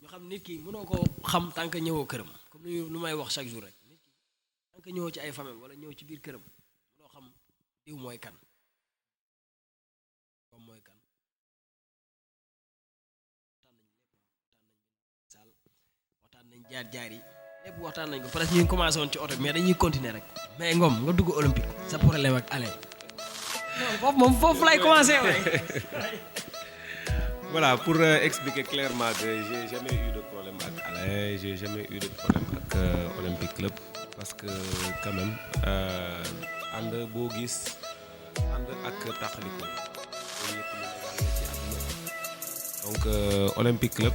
ñu xam nit ki mënoo ko xam tant que ñëwoo këram comme lu may wax chaque jour rek nit ki tant que ñëwoo ci ay famille wala ñëw ci biir këram mënoo xam diw mooy kan comme mooy kan waxtaan nañ jaar yi lépp waxtaan nañ ko presque ñu ngi commencé woon ci oto mais dañuy continuer rek mais Ngom nga dugg olympique sa problème ak Alain non foofu lay commencé waaye. Voilà, pour expliquer clairement que j'ai jamais eu de problème avec Alain, j'ai jamais eu de problème avec Olympique Club parce que quand même ànd boo gis ànd ak taxaliko loolu yëpp lu légal la ci àdduna. Donc Olympique Club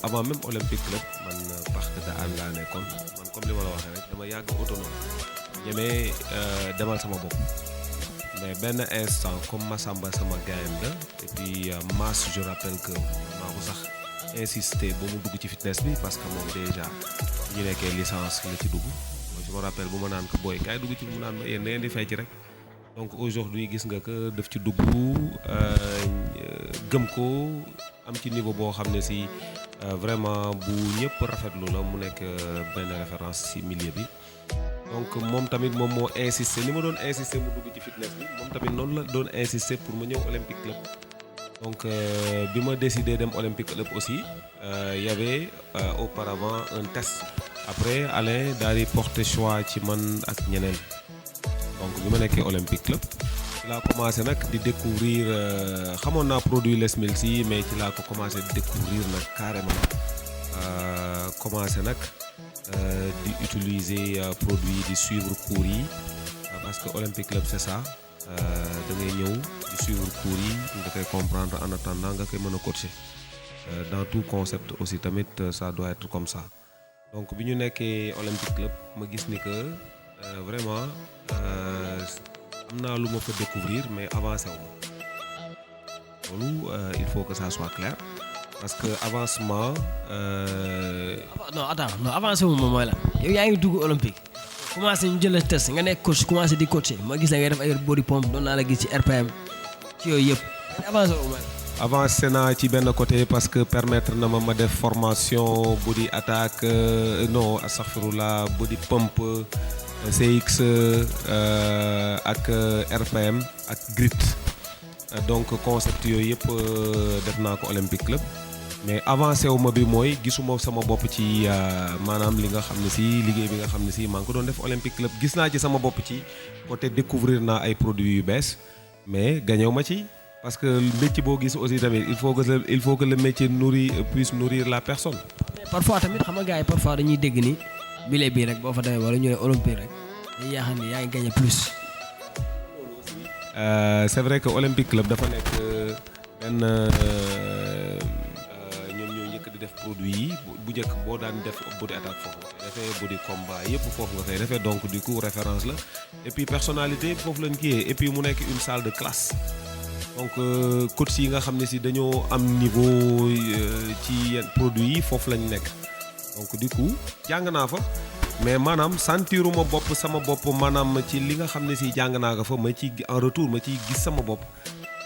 avant même Olympique Club man parc de Hann laa nekkoon man comme li ma la waxee rek dama yàgg autonome ñemee demal sama bopp. Mais benn instant comme Massamba sama gaayam la et puis Mass je rappelle que maa ko sax insister ba mu dugg ci fitness bi parce que moom déjà ñu nekkee licence la ci dugg moi je me rappelle bu ma naan ko booy kaay dugg ci mu naan ma yéen da ngeen di fay ci rek. Donc aujourd'hui gis nga que daf ci dugg gëm ko am ci niveau boo xam ne si vraiment bu ñëpp rafetlu la mu nekk benn référence ci milieu bi. Donc moom tamit moom moo insisté ni ma doon insisté mu dugg ci fitness bi moom tamit noonu la doon insisté pour ma ñëw Olympique Club. Donc bi ma décidé dem Olympique Club aussi y avait auparavant un test après Alain daal di porter choix ci man ak ñeneen. Donc bi ma nekkee Olympique Club ci laa commencé nag di découvrir xamoon naa produit Les Mills yi mais ci laa ko commencé di découvrir nag carrément commencé nag di utiliser produit di suivre cours yi parce que Olympique Club c'est ça da ngay ñëw di suivre cours yi nga koy comprendre en attendant nga koy mën a coacher dans tout concept aussi tamit ça doit être comme ça. Donc bi ñu nekkee Olympique Club ma gis ni que vraiment am naa lu ma fa découvrir mais avancé wu ma loolu il faut que ça soit clair parce que avancement. non attends non avancé wu ma mooy la yow yaa ngi dugg olympique commencé ñu jël test nga nekk coach commencé di coacher ma gis la ngay def ay body pump doon naa la gis ci RPM ci yooyu yëpp avancé wu ma. Avancé naa ci benn côté parce que permettre na ma def formation body attack non astaghfirullah body pump. CX ak RPM ak grit donc concept yooyu yëpp def naa ko Olympique Club mais avancé wu ma bi mooy gisuma sama bopp ci maanaam li nga xam ne si liggéey bi nga xam ne si maa ngi ko doon def Olympique Club gis naa ci sama bopp ci côté découvrir naa ay produits yu bees mais gañew ma ci parce que métier boo gis aussi tamit il faut que le métier puisse nourrir la personne. mais parfois tamit xam nga gars yi parfois dañuy dégg ni. bile bii rek boo fa demee wala ñu ne olympique rek dañuy yaakaar ni yaa ngi gagné plus. C'est vrai que Olympique Club dafa nekk benn ñoom ñoo njëkk di def produit yi bu njëkk boo daan def body attaque foofu nga koy defee body combat yëpp foofu nga koy defee donc du coup référence la et puis personnalité foofu lañ kii et puis mu nekk une salle de classe. Donc coach yi nga xam ne si dañoo am niveau ci produit yi foofu lañ nekk. Donc du coup jàng naa fa mais maanaam sentiruma bopp sama bopp maanaam ci li nga xam ne si jàng naa ko fa ma ci en retour ma ciy gis sama bopp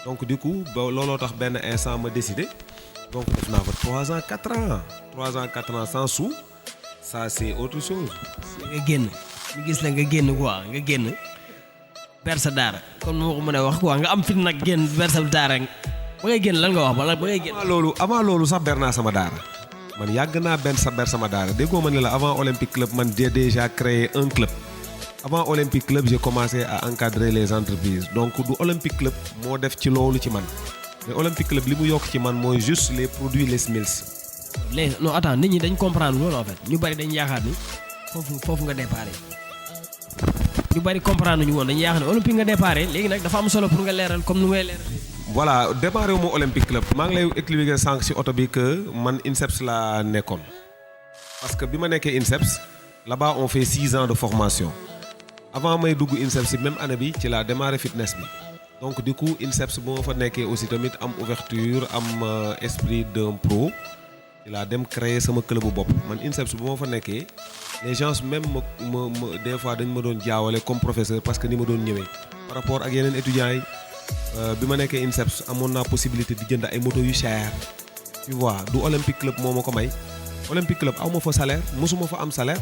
donc du coup ba looloo tax benn instant ma décidé donc def naa fa 3 ans 4 ans sans sou ça c'est autre chose. nga génn ñu gis la nga génn quoi nga génn ber sa daara comme ni ma ko mën a wax quoi nga am fit nag génn ber sa daara ba ngay génn lan nga wax ba ngay génn. avant loolu sax ber naa sama daara man yàgg naa ber sama daara déggoo ma ne la avant Olympique Club man j'ai déjà créé un club. Avant Olympique Club j'ai commencé à encadrer les entreprises donc du Olympique Club moo def ci loolu ci man mais Olympique Club li mu yokk ci man mooy juste les produits les mills. léegi non attends nit ñi dañ comprendre loolu en fait ñu bari dañ yaakaar ni foofu nga déparé ñu bari comprendre ñu woon dañuy yaakaar ne Olympique nga déparé léegi nag dafa am solo pour nga leeral comme nu ngay leeral. voilà démarré wu ma Olympique Club maa ngi lay expliquer sànq ci oto bi que man INSEPS laa nekkoon parce que bi ma nekkee INSEPS là-bas on fait 6 ans de formation. Avant may dugg INSEPS même année bi ci laa démarré fitness bi donc du coup INSEPS bu ma fa nekkee aussi tamit am ouverture am esprit d'un pro ci laa dem créer sama club bu bopp man INSEPS bu ma fa nekkee les gens même ma des fois dañ ma doon jaawale comme professeur parce que ni ma doon ñëwee par rapport ak yeneen étudiants yi bi ma nekkee INSEPS amoon naa possibilité di jënd ay moto yu cher tu vois du Olympique Club moo ma ko may Olympique Club aw ma fa salaire mosuma fa am salaire.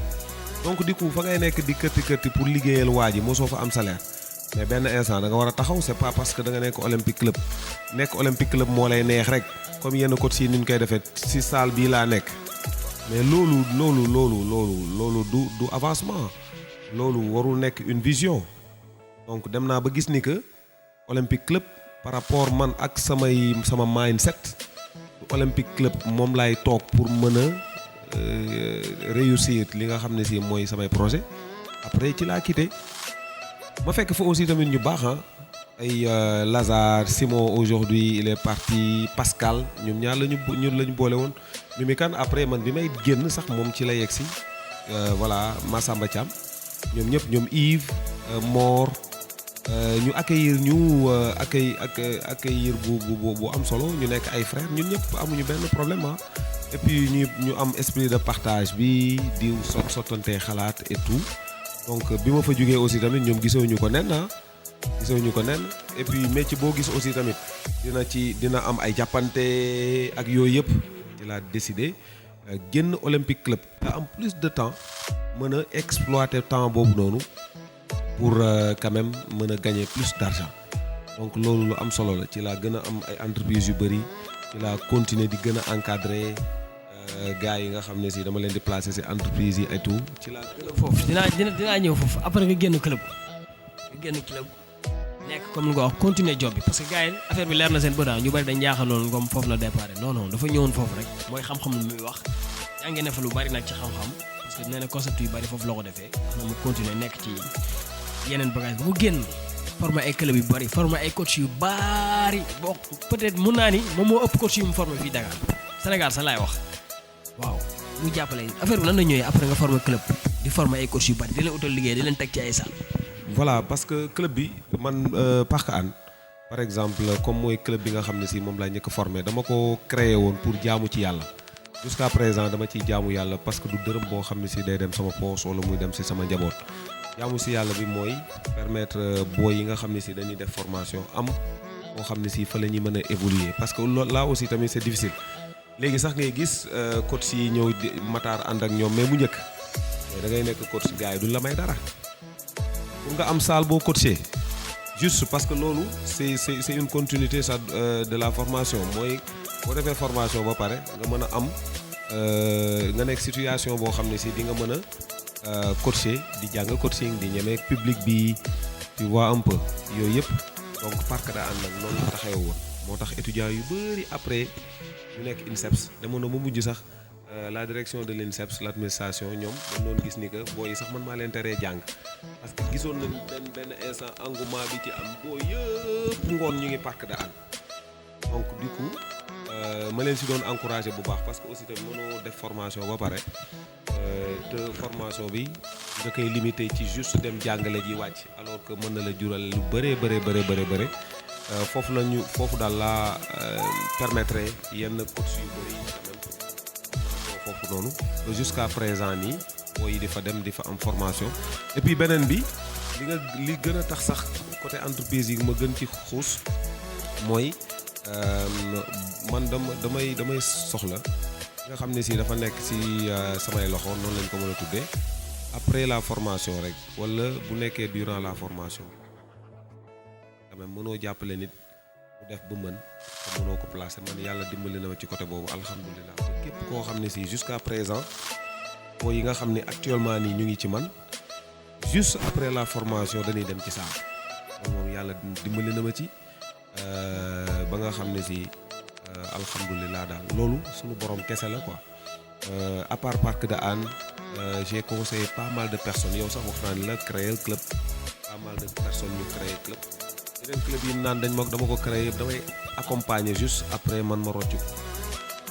donc du coup fa ngay nekk di kërti pour liggéeyal waa ji mosoo fa am salaire mais benn instant da nga war a taxaw c'est pas parce que da nga nekk Olympique Club moo lay neex rek comme yenn coach yi ni ñu koy defee ci salle bii laa nekk mais loolu du avancement loolu warul nekk une vision donc dem naa ba gis ni que Olympique Club par rapport man ak sama mindset Olympique Club moom laay toog pour mën a réussir li nga xam ne si mooy samay projet après ci laa quitté ma fekk fa aussi tamit ñu baax ay Lazare Simon aujourd'hui il est parti Pascal ñoom ñaar lañu boole woon Mimi Kane après man bi may génn sax moom ci la yegsi voilà Massamba Thiam ñoom ñëpp ñoom Yves Mor ñu accueillir bu am solo ñu nekk ay frères ñun ñëpp amuñu benn problème et puis ñu am esprit de partage bi di sottante xalaat et tout donc bi ma fa jógee aussi tamit ñoom gisewuñu ko nen et puis métier boo gis aussi tamit dina am ay jàppante ak yooyu yëpp ci laa décidé génn Olympique Club nga am plus de temps mën a exploiter temps boobu noonu pour quand même mën a gagner plus d'argent donc loolu lu am solo la ci laa gën a am ay entreprises yu bëri ci laa continuer di gën a encadrer gars yi nga xam ne si dama leen di placer ci entreprise yi et tout ci laa gën a foofu dinaa ñëw foofu après nga génn club nekk comme nga wax continuer job bi parce que gars yi affaire bi leer na seen bët ñu bari dañ jaaxaloon ngom foofu la départ non dafa ñëwoon foofu rek mooy xam-xam lu muy wax yaa ngi ne fa lu bari nag ci xam-xam parce que nee na concept yu bari foofu la ko defee na mu continuer nekk ci yeneen bagage bu mu génn former ay club yu bari former ay coach yu bari bon peut-être mun naa ni moom moo ëpp coach yu mu former fii Dakar Sénégal sa laay wax waaw mu jàppale affaire bi lan la ñëwee après nga former club di former ay coach yu bari di leen utal liggéey di leen teg ci ay salle. voilà parce que club bi man Parc Hann par exemple comme mooy club bi nga xam ne si moom laa njëkk a formé dama ko créé woon pour jaamu ci yàlla jusqu'à présent dama ciy jaamu yàlla parce que du dërëm boo xam ne si day dem sama poche wala muy dem si sama njaboot jaamu si yàlla bi mooy permettre booy yi nga xam ne si dañuy def formation am boo xam ne si fa la ñuy mën a évoluer parce que loolu là aussi tamit c'est difficile léegi sax ngay gis coach yi ñëw Matar ànd ak ñoom mais mu njëkk mais da ngay nekk coach gars yi duñ la may dara pour nga am salle boo coaché juste parce que loolu c'est une continuité ça de la formation mooy boo defee formation ba pare nga mën a am nga nekk situation boo xam ne si di nga mën a coacher di jàng coaching di ñeme public bi tu vois un peu yooyu yëpp donc Parc Hann nag noonu la taxawee woon moo tax étudiants yu bëri après ñu nekk INSEPS demoon na mu mujj sax la direction de l'INSEPS l'administration ñoom dañ doon gis ni que booy yi sax man maa leen teree jàng parce que gisoon nañ benn instant engouement bi ci am booy yëpp ngoon ñu ngi Parc Hann donc du coup ma leen si doon encourager bu baax parce que aussi tamit mënoo def formation ba pare te formation bi nga koy limité ci juste dem jàngale ji wàcc alors que mën na la jural lu bëre foofu daal la permettre yenn coach yu bëri quand même foofu noonu ba jusqu'à présent nii booy yi di fa dem di fa am formation et puis beneen bi li gën a tax sax côté entreprise yi ma gën ci xuus mooy man damay soxla nga xam ne si dafa nekk si samay loxo noonu lañ ko mën a tuddee après la formation rek wala bu nekkee durant la formation quand même mënoo jàppale nit mu def ba mën te mënoo ko placer man yàlla dimbali na ma ci côté boobu alhamdulilah te képp koo xam ne si jusqu'à présent boo yi nga xam ne actuellement nii ñu ngi ci man juste après la formation dañuy dem ci saal moom yàlla dimbali na ma ci ba nga xam ne si alhamdulilah daal loolu suñu borom kese la quoi à part Parc de Hann j'ai conseillé pas mal de personnes yow sax wax naa ni la créer club pas mal de personnes ñu créer club yeneen club yi naan dama ko créer yëpp damay accompagner juste après man ma rocc ko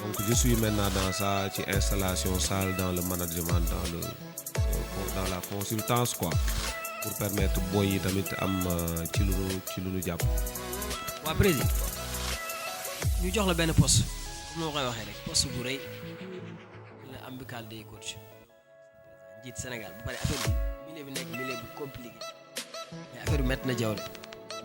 donc je suis maintenant dans ça ci installation salle dans le management dans la consultance quoi pour permettre boy yi tamit am ci lu ñu jàpp. waa président ñu jox la benn poste comme noo koy waxee rek poste bu rëy la amical des coachs njiit Sénégal bu pare affaire bi milieu bi nekk milieu bu compliqué mais affaire bi métti na jaww de.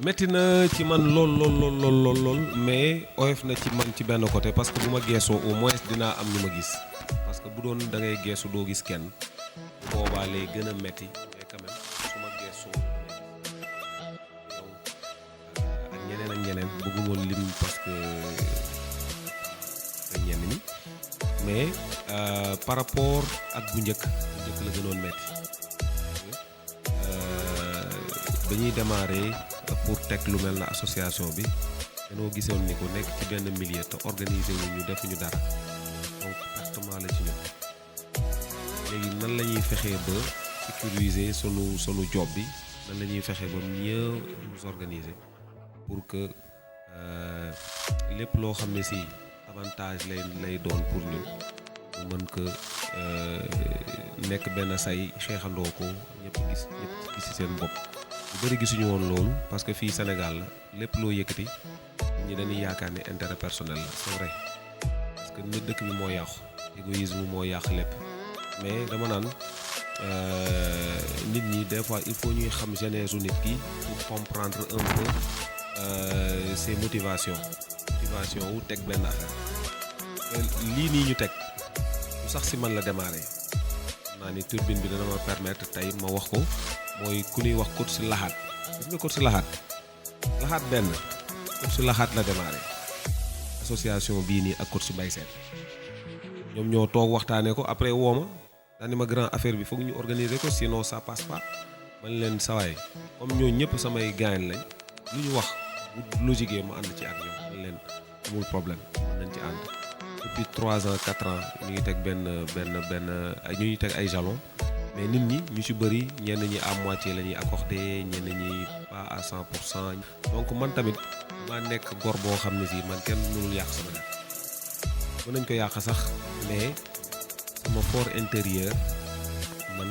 métti na ci man lool mais oyof na ci man ci benn côté parce que bu ma geesoo au moins dinaa am ñu ma gis parce que bu doon da ngay geesu doo gis kenn bu boobaa lay gën a métti mais quand même su ma geesoo yow ak ñeneen bëgguma lim parce que ñenn ñi mais par rapport ak bu njëkk la gënoon métti dañuy démarrer pour teg lu mel na association bi dañoo gisoon ni ko nekk ci benn milieu te organiser wu ñu defuñu dara donc pertement la ci ñun léegi nan la ñuy fexee ba sécuriser sunu job bi nan la ñuy fexee ba mieux nous organiser pour que lépp loo xam ne si avantage lay doon pour ñun ñu mën ko nekk benn say xeexandoo ko ñëpp gis ci seen bopp. lu bëri gisuñu woon loolu parce que fii Sénégal la lépp loo yëkkati ñi dañuy yaakaar ne intérêt personnel la c'est vrai parce que nit dëkk bi moo yàqu égoïsme moo yàq lépp mais dama naan nit ñi des fois il faut ñuy xam genèse nit ki pour comprendre un peu ses motivations wu teg benn affaire lii nii ñu teg lu sax si man la démarré naa ni turbine bi dana ma permettre tey ma wax ko mooy ku ñuy wax coach Lahat gis nga coach Lahat benn coach Lahat la démarré association bii nii ak coach Mbaye Sène ñoom ñoo toog waxtaanee ko après woo ma daani ma grand affaire bi foog ñu organiser ko sinon ça passe pas man leen sawaay comme ñoo ñëpp samay gaañ lañ lu ñu wax bu logique ma ànd ci ak ñoom man leen amul problème mën nañ ci ànd depuis 3 ans 4 ans ñu ngi teg benn ñu ngi teg ay jalons mais nit ñi ñu ci bëri ñenn ñi à moitié la ñuy accordé ñenn ñi pas à 100%. donc man tamit maa nekk gor boo xam ne si man kenn mënul yàq sama def mën nañ ko yàq sax mais sama fort intérieur man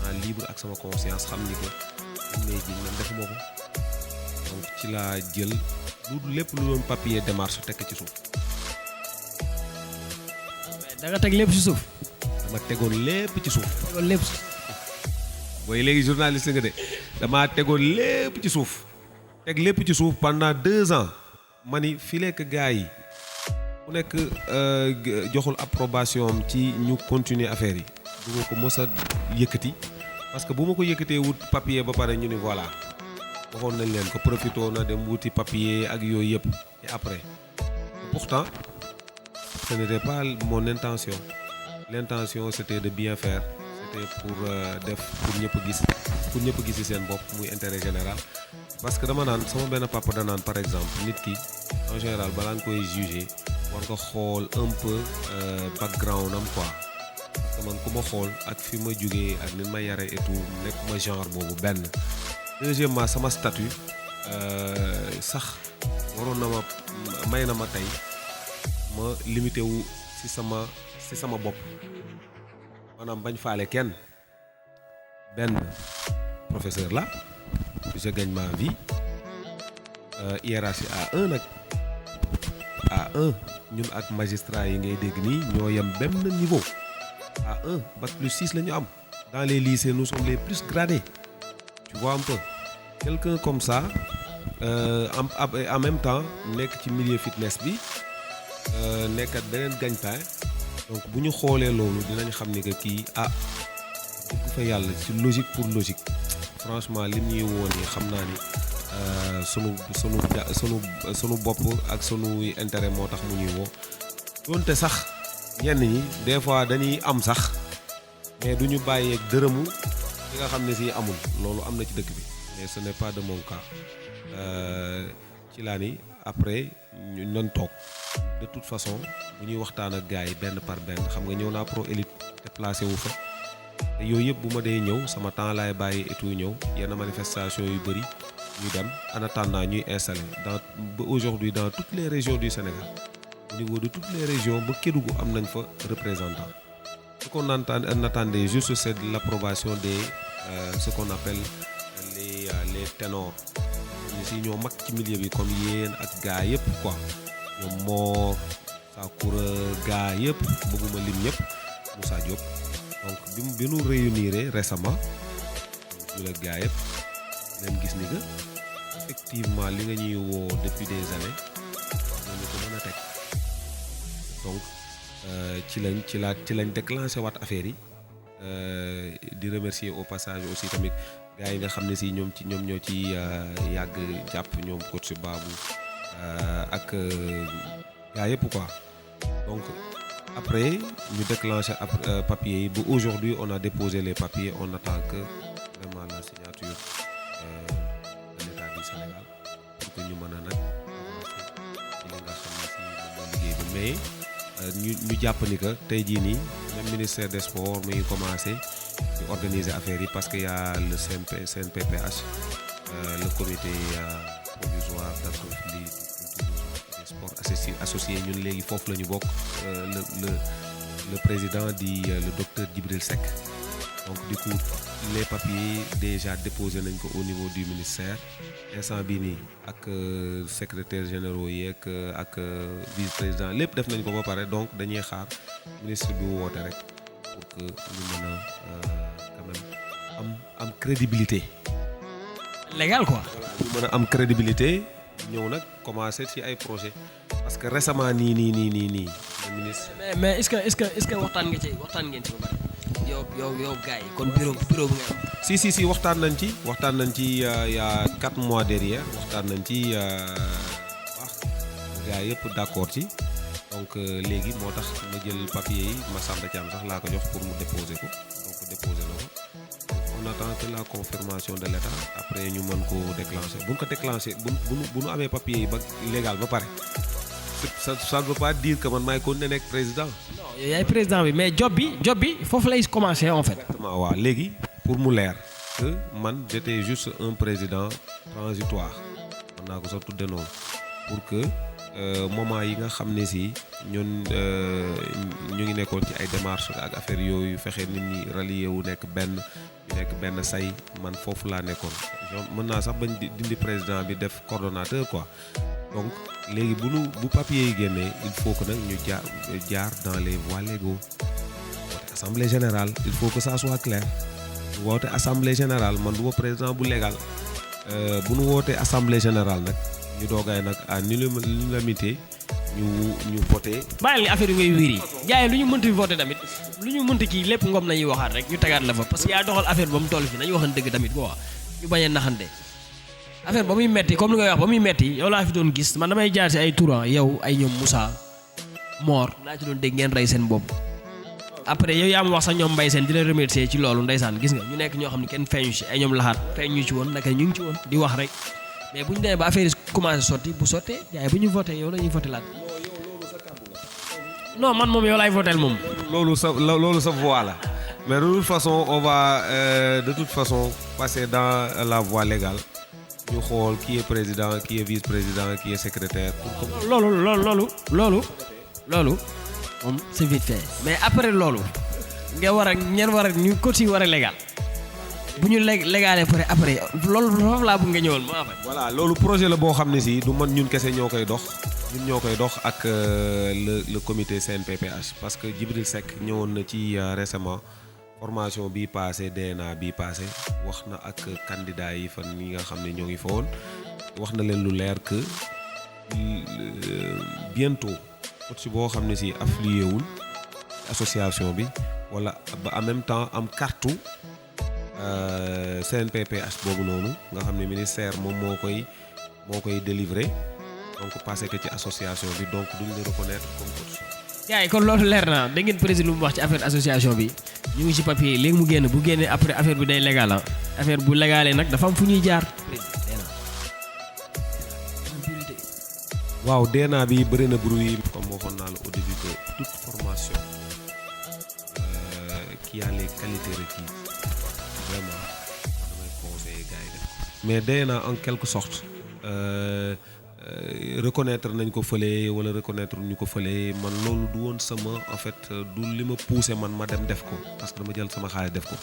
maa libre ak sama conscience xam ni que am nay ji man defuma ko donc ci laa jël lu lépp lu doon papier démarche tekk ci suuf. da nga teg lépp ci suuf. dama tegoon lépp ci suuf. tegoon lépp booy léegi journaliste nga de damaa tegoon lépp ci suuf teg lépp ci suuf pendant 2 ans ma ni fi lekk gars yi ku nekk joxul approbation am ci ñu continuer affaire yi du ma ko mos a yëkkati parce que bu ma ko yëkkatee wut papier ba pare ñu ni voilà waxoon nañ leen ko profitoo na dem wuti papier ak yooyu yëpp et après pourtant ce n'était pas mon intention. L'intention c'était de bien faire c'était pour ñëpp gis ci seen bopp muy intérêt général parce que dama naan sama benn papa da naan par exemple nit ki en général balaa nga koy juger war nga xool un peu background am quoi parce que man ku ma xool ak fi ma jugee ak ni ma yare et tout nekk ma genre boobu benn. Deuxièmement sama statut sax waroon na ma may na ma tey ma limité wu ci sama bopp maanaam bañ faale kenn benn professeur la je gagne ma vie hiérarchie A1 nag A1 ñun ak magistrat yi ngay dégg nii ñoo yem benn niveau A1 bac plus 6 la ñu am dans les lycées nous sommes les plus gradés tu vois un peu quelqu'un comme ça en même temps nekk ci milieu fitness bi nekkat beneen gagne-pain donc bu ñu xoolee loolu dinañ xam ni que kii dëgg fa yàlla ci logique pour logique franchement lim ñuy woo nii xam naa ni sunu bopp ak sunu intérêt moo tax mu ñuy woo doonte sax ñenn ñi des fois dañuy am sax mais du ñu bàyyeeg dërëmu ki nga xam ne si amul loolu am na ci dëkk bi mais ce n'est pas de mon cas ci laa ni après ñu nan toog de toute façon bu ñuy waxtaan ak gars yi benn par benn xam nga ñëw naa pro élite déplacé wu fa te yooyu yëpp bu ma dee ñëw sama temps laay bàyyi et tout ñëw yenn manifestation yu bëri ñu dem en attendant ñuy installé ba aujourd'hui dans toutes les régions du Sénégal au niveau de toutes les régions ba Kédougou am nañ fa représentant. Ce qu'on attendait juste, c'est de l'approbation des ce qu'on appelle les ténors. Si ñoo mag ci milieu bi comme yéen ak gaa yëpp quoi ñoom Mor Sakura gaa yëpp bëgguma lim ñëpp Moussa Diop donc bi nu réunir récemment ñu la gaa yëpp leen gis ni que effectivement li nga ñuy woo depuis des années ñu ko mën a teg donc ci lañ déclenché waat affaire yi di remercier au passage aussi tamit gars yi nga xam ne si ñoom ñoo ci yàgg jàpp ñoom coach Babou ak gars yëpp quoi donc après ñu déclenché papier yi ba aujourd'hui on a déposé les papiers on attend que vraiment la signature de l'État du Sénégal pour que ñu mën a nag avancer ci li nga xam ne si moom liggéey bi mais ñu jàpp ni que tey jii nii même ministère des sports mi ngi commencé di organiser affaire yi parce que y a le CNPPH le comité provisoire d'appropriation des sports associés ñun léegi foofu la ñu bokk le président di le docteur Djibril Seck donc du coup les papiers déjà déposé nañ ko au niveau du ministère instant bii nii ak secrétaire généraux yi ak vice président lépp def nañ ko ba pare donc dañuy xaar ministre bi woote rek pour que ñu mën a quand même am crédibilité. légal quoi. ñu mën a am crédibilité ñëw nag commencer ci ay projet parce que récemment nii le ministre. mais est-ce que waxtaan ngeen ci ba pare. yow gars yi kon bureau bu ngay am. si waxtaan nañ ci y a 4 mois derrière waxtaan nañ ci wax gars yëpp d'accord ci donc léegi moo tax ma jël papier yi Massamba Thiam sax laa ko jox pour mu déposer ko donc déposer na ko on attend que la confirmation de l'État après ñu mën ko déclencher bu ñu ko déclencher bu nu amee papier yi ba légal ba pare ça ne veut pas dire que man maay continuer nekk président. non yow yaay président bi mais job bi foofu lay commencer en fait. exactement waaw léegi pour mu leer que man j'étais juste un président transitoire mën naa ko sax tudde noonu pour que moment yi nga xam ne si ñun ñu ngi nekkoon ci ay démarches ak affaire yooyu fexe nit ñi rallier wu nekk benn say man foofu laa nekkoon mën naa sax bañ dindi président bi def coordonnateur quoi donc léegi bu papier yi génnee il faut que nag ñu jaar dans les voies légaux woote assemblée générale il faut que ça soit clair woote assemblée générale man du ma président bu légal bu nu wootee assemblée générale nag ñu doogaay nag à l'unanimité ñu voté. bàyyil nga affaire yi ngay wéri gars yi lu ñu mënti voté tamit lu ñu mënti kii lépp ngoom nañuy waxaat rek ñu tegaat la fa parce que yaa doxal affaire ba mu toll fi nañu waxan dëgg tamit quoi ñu bañ a naxante affaire ba muy metti comme li ngay wax ba muy metti yow laa fi doon gis man damay jaar ci ay tour yow ay ñoom Moussa Mor laa ci doon dégg ngeen rey seen bopp après yow yaa ma wax sax ñoom Mbaye Sène di la remercier ci loolu ndeysaan gis nga ñu nekk ñoo xam ne kenn feeñu ci ay ñoom laxaat feeñu ci woon naka ñu ngi ci woon di wax rek mais bu ñu demee ba affaire yi commencé sotti bu sottee gars yi bu ñu voté yow la ñuy voté laat non man moom yow laay voté moom. loolu sa voie la mais de toute façon on va de toute façon passer dans la voie légale ñu xool qui est président qui est vice-président qui est secrétaire. loolu moom c'est vite fait mais après loolu nga war a ñu côté war a légal bu ñu légalee pare après loolu foofu laa bëgg nga ñëwal ma affaire. voilà loolu projet la boo xam ne si du man ñun kese ñoo koy dox ak le comité CNPPH parce que Djibril Seck ñëwoon na ci récemment formation bii passé DNA bii passé wax na ak candidat yi fan yi nga xam ne ñoo ngi fa woon wax na leen lu leer que bientôt coach boo xam ne si affilié wul association bi wala ba en même temps am carte CNPPH boobu noonu nga xam ne ministère moom moo koy délivrer donc passé que ci association bi donc duñ la reconnaître comme coach. gars yi kon loolu leer na da ngeen président lu mu wax ci affaire association bi ñu ngi ci papier léegi mu génn bu génnee après affaire bi day légal affaire bu légalee nag dafa am fu ñuy jaar. waaw DNA bi bëri na bruit comme waxoon naa la au début que toute formation qui a les qualités requises vraiment damay conseiller gars yi def mais DNA en quelque sorte reconnaître nañ ko fële wala reconnaître ñu ko fële man loolu du woon sama en fait du li ma poussé man ma dem def ko parce que dama jël sama xaalis def ko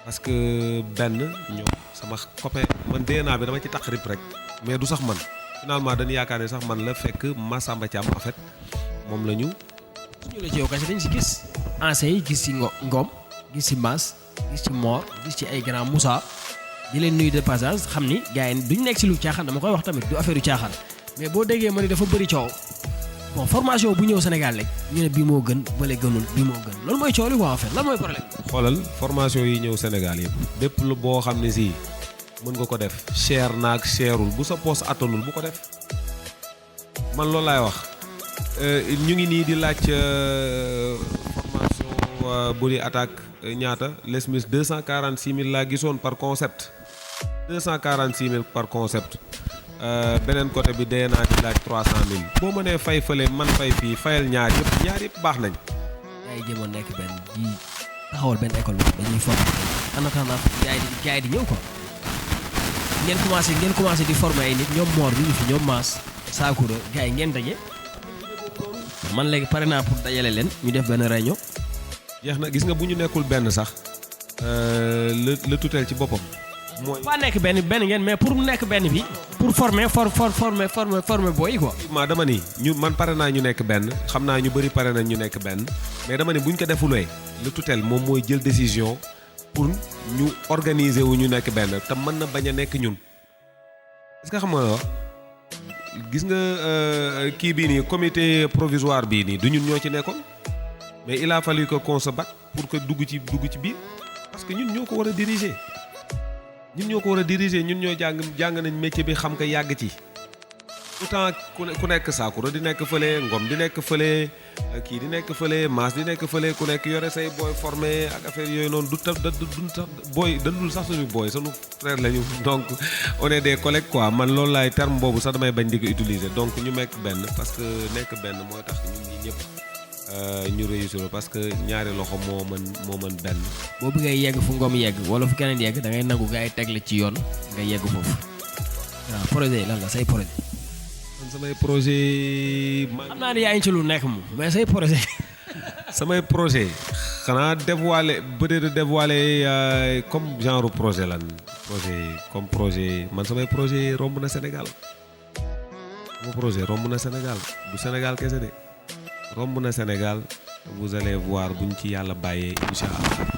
parce que benn ñoom sama copain man DNA bi dama ci tax rip rek mais du sax man finalement dañu yaakaar ne sax man la fekk Massamba Thiam en fait moom la ñu. suñu la ci yow kese dañ si gis anciens yi gis ci Ngom gis ci Mass gis ci Mor gis ci ay grand Moussa di leen nuyu de passage xam ni gars yi duñ nekk si lu caaxaan dama koy wax tamit du affaire yu caaxaan mais boo déggee ma ni dafa bëri coow bon formation bu ñëw Sénégal rek ñu ne bii moo gën bële gënul bii moo gën loolu mooy coow li quoi en fait lan mooy problème. xoolal formation yi ñëw Sénégal yëpp bépp lu boo xam ne si. mën nga ko def cher naag cherul bu sa poos attanul bu ko def man loolu laay wax ñu ngi nii di laaj formation bu di attaque ñaata Les Mills 246 000 laa gisoon par concept 246 000 par concept beneen côté bi dee naa di laaj 300 000 boo mënee fay fële man fay fii fayal ñaar yëpp baax nañ. yaa ngi jéemoon nekk benn di taxawal benn école bi dañuy former en attendant gars yi di ñëw quoi. ngeen commencé di former ay nit ñoom Mor bi ñu fi ñoom Mass Sakura gars yi ngeen daje man léegi pare naa pour dajale leen ñu def benn réunion. jeex na gis nga bu ñu nekkul benn sax le tutelle ci boppam. mooy pas nekk benn ngeen mais pour mu nekk benn bi pour former booy yi quoi. maa dama ni man pare naa ñu nekk benn xam naa ñu bëri pare nañ ñu nekk benn mais dama ni bu ñu ko defulee le tutelle moom mooy jël décision. pour ñu organiser wu ñu nekk benn te mën na bañ a nekk ñun est-ce que xam nga wax gis nga kii bii nii comité provisoire bii nii du ñun ñoo ci nekkoon mais il a fallu que qu'on se batte pour que dugg ci biir parce que ñun ñoo ko war a diriger ñun ñoo jàng nañ métier bi xam ko yàgg ci autant ku nekk Sakura di nekk fële Ngom di nekk fële kii di nekk fële Mass di nekk fële ku nekk yore say booy formé ak affaire yooyu noonu du tax booy dandul sax suñu booy sunu frère lañu donc on est des collègues quoi man loolu laay terme boobu sax damay bañ di ko utiliser donc ñu nekk benn parce que nekk benn mooy tax ñun ñi ñëpp ñu réussir parce que ñaari loxo moo mën benn. boo bëggee yegg fu Ngom yegg wala fu keneen yegg da ngay nangu gars yi teg la ci yoon nga yegg foofu waaw projet yi lan la say projet. samay projet xam naa ne yaa ngi ci lu nekk moom mais say projet. samay projet xanaa dévoiler comme genre projet lan projet man samay projet romb na Sénégal sama projet romb na Sénégal du Sénégal kese de romb na Sénégal vous allez voir buñ ci yàlla bàyyee incha allah romb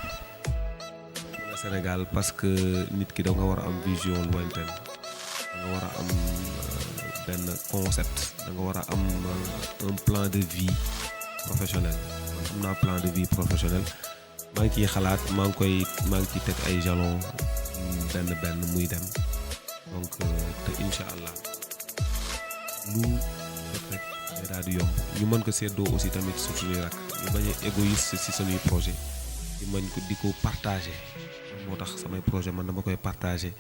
na Sénégal parce que nit ki da nga war a am vision lointaine da nga war a am benn concept da nga war a am un plan de vie professionnel man am naa plan de vie professionnel maa ngi ciy xalaat maa ngi ciy teg ay jalons benn muy dem donc te incha allah lu rek day daal di yomb ñu mën ko séddoo aussi tamit sur suñuy rak ñu bañ a égoïste ci suñuy projet ñu mën ko di ko partager moo tax samay projet man dama koy partager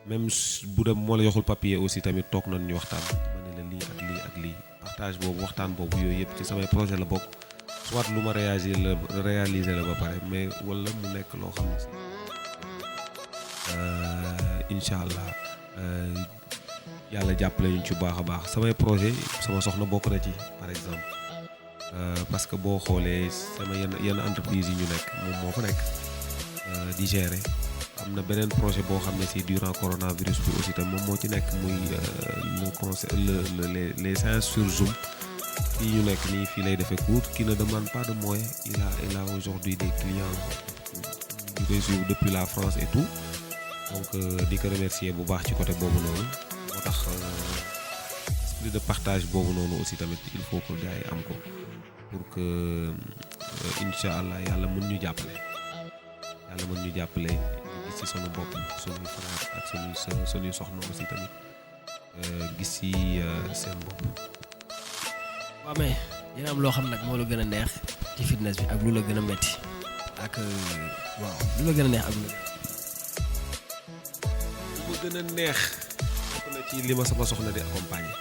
même bu dem moo la joxul papier aussi tamit toog nañ ñu waxtaan ma ne la lii ak lii partage boobu waxtaan boobu yooyu yëpp ci samay projet la bokk soit lu ma réaliser la ba pare mais wala mu nekk loo xam ne si incha allah yàlla jàppale ñu ci baax a baax samay projet sama soxna bokk na ci par exemple parce que boo xoolee sama yenn entreprise yi ñu nekk moom moo fa nekk di gérer am na beneen projet boo xam ne si durant coronavirus bi aussi tam moom moo ci nekk muy le conseil les séances sur Zoom fii ñu nekk nii fii lay defee cours qui ne demande pas de moyens il a aujourd'hui des clients yu koy suivre depuis la France et tout donc di ko remercier bu baax ci côté boobu noonu moo tax esprit de partage boobu noonu aussi tamit il faut que gars yi am ko pour que incha allah yàlla mën ñu jàppale ñu gis ci sunu bopp sunuy frère ak sunuy soxna aussi tamit gis ci seen bopp. waaw mais dina am loo xam nag moo la gën a neex ci fitness bi ak lu la gën a metti ak waaw lu la gën a neex ak lu ma gën a neex bokk na ci li ma sama soxna di accompagner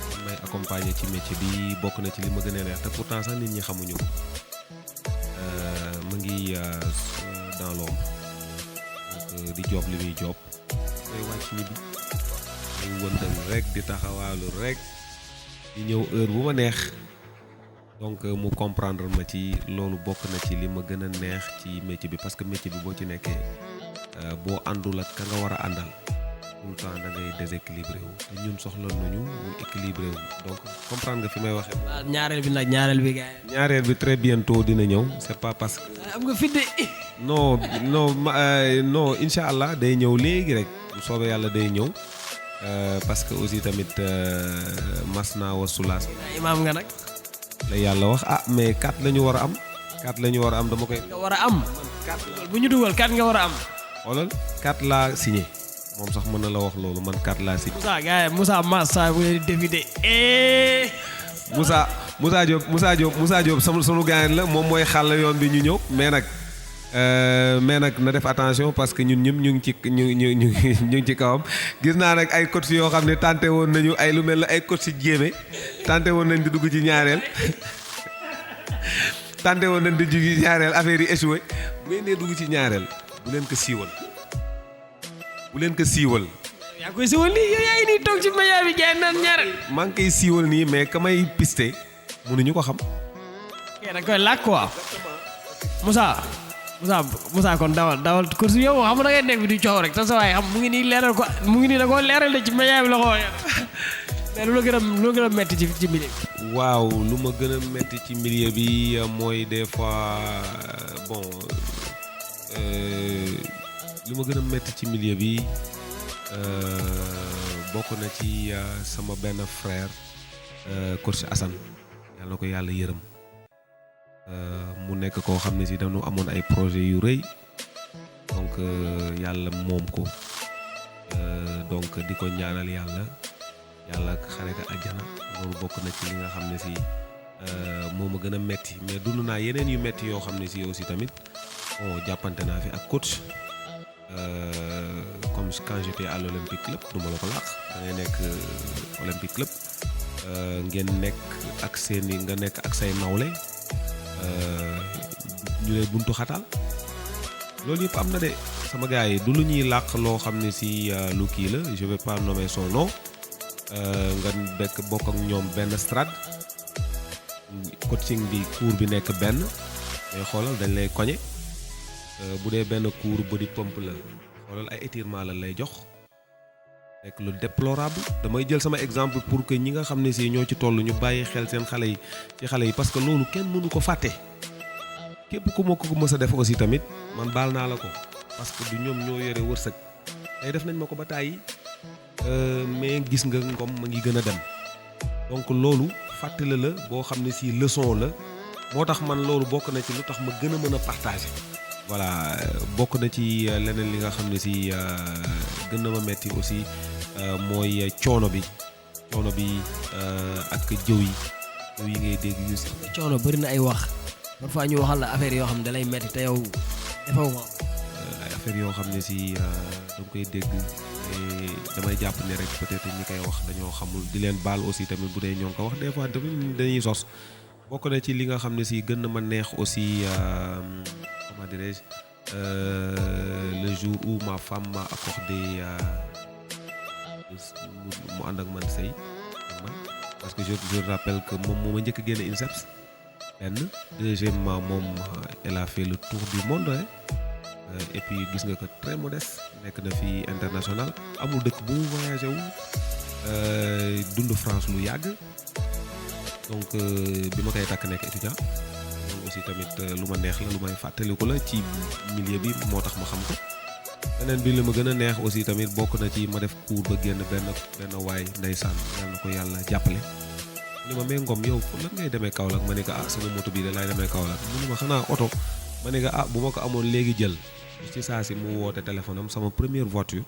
voilà may accompagner ci métier bi bokk na ci li ma gën a neex te pourtant sax nit ñi xamuñu ko mu ngi dans l'ombre donc di job li muy job day wàcc ñibbi day wëndal rek di taxawaalu rek di ñëw heure bu ma neex donc mu comprendre ma ci loolu bokk na ci li ma gën a neex ci métier bi parce que métier bi boo ci nekkee boo àndul ak ka nga war a àndal tout le temps da ngay déséquilibré wu te ñun soxla nañu ñu équilibré wu donc comprendre nga fi may waxee. waaw ñaareel bi nag ñaareel bi gars yi. ñaareel bi très bientôt dina ñëw c'est pas parce que. am nga fit de. non incha allah day ñëw léegi rek bu soobee yàlla day ñëw parce que aussi tamit mas naa wa sulaas. imaam nga nag. la yàlla wax mais 4 la ñu war a am 4 la ñu war a am dama koy. nga war a am. 4 bu ñu dugal 4 nga war a am. xoolal 4 laa signé moom sax mën na la wax loolu man 4 laa signé. Moussa gars yi Moussa Massa bu leen di dévidé. Moussa Diop sunu gaañ la moom mooy xàll yoon bi ñu ñëw mais nag na def attention parce que ñun ñëpp ñu ngi ci kawam gis naa nag ay coach yoo xam ne tenté woon nañu ay lu mel ne ay coach si jéeme tenté woon nañ di dugg ci ñaareel affaire yi échoué bu ngeen dee dugg ci ñaareel bu leen ko siiwal. yaa koy siiwal nii yow yaa ngi nii toog ci média bi jaay naan ñaareel. maa ngi koy siiwal nii mais ka may piste mënuñu ko xam. kii da koy làkk quoi Moussa kon dawal course bi yow xam nga da ngay nekk bi di coow rek te sa waay xam mu ngi nii leeral ko mu ngi nii da koo leeral de ci média bi la ko waxee mais lu la gën a metti ci milieu bi. waaw lu ma gën a metti ci milieu bi mooy des fois bon lu ma gën a metti ci milieu bi bokk na ci sama benn frère coach Assane yàlla na ko yàlla yërëm. mu nekk koo xam ne si dañu amoon ay projet yu rëy donc yàlla moom ko donc di ko ñaanal yàlla xare ko àjjana loolu bokk na ci li nga xam ne si moo ma gën a metti mais dund naa yeneen yu metti yoo xam ne si aussi tamit bon jàppante naa fi ak coach comme quand j'étais à l'Olympique Club du ma la ko laax da ngay nekk Olympique Club ngeen nekk ak nga nekk ak say nawle ñu lay buntu xatal loolu yëpp am na de sama gars yi du lu ñuy làq loo xam ne si lu kii la je vais pas nommer son nom nga bokk ak ñoom benn strade coaching bi cours bi nekk benn mais xoolal dañ lay koñe bu dee benn cours body pump la xoolal ay étirement la lay jox nekk lu déplorable damay jël sama exemple pour que ñi nga xam ne si ñoo ci toll ñu bàyyi xel seen xale yi parce que loolu kenn mënu ko fàtte képp ku ma ko mës a def aussi tamit man baal naa la ko parce que du ñoom ñoo yore wërsëg tey def nañ ma ko ba tàyyi mais gis nga ngom ma ngi gën a dem donc loolu fàttali la boo xam ne si leçon la moo tax man loolu bokk na ci lu tax ma gën a mën a partager. voilà bokk na ci leneen li nga xam ne si gën na ma metti aussi mooy coono bi ak jëw yi ngay dégg yu si. coono bëri na ay wax parfois ñu waxal la affaire yoo xam ne da lay metti te yow defoo ko. ay affaire yoo xam ne si da koy dégg damay jàpp ne rek peut-être ñi koy wax dañoo xamul di leen baal aussi tamit bu dee ñoo ngi ko wax des fois tamit dañuy sos bokk na ci li nga xam ne si gën na ma neex aussi comment dirais-je le jour où ma femme m'a accordé mu ànd ak man sëy parce que je rappelle que moom moo ma njëkk a génne INSEPS benn deuxièmement moom elle a fait le tour du monde et puis gis nga ko très modeste nekk na fi international amul dëkk bu mu voyagé wu dund France lu yàgg donc bi ma koy takk nekk étudiant loolu aussi tamit lu ma neex la lu may fàttaliku la ci milieu bi moo tax ma xam ko beneen bi li ma gën a neex aussi tamit bokk na ci ma def cours ba génn benn waay ndeysaan yal na ko yàlla jàppale ni ma mais Ngom yow lan ngay demee Kaolack ma ne ko sama moto bii da laay demee Kaolack mu ne ma xanaa oto ma ne ko bu ma ko amoon léegi jël ci saa si mu woote téléphone am sama première voiture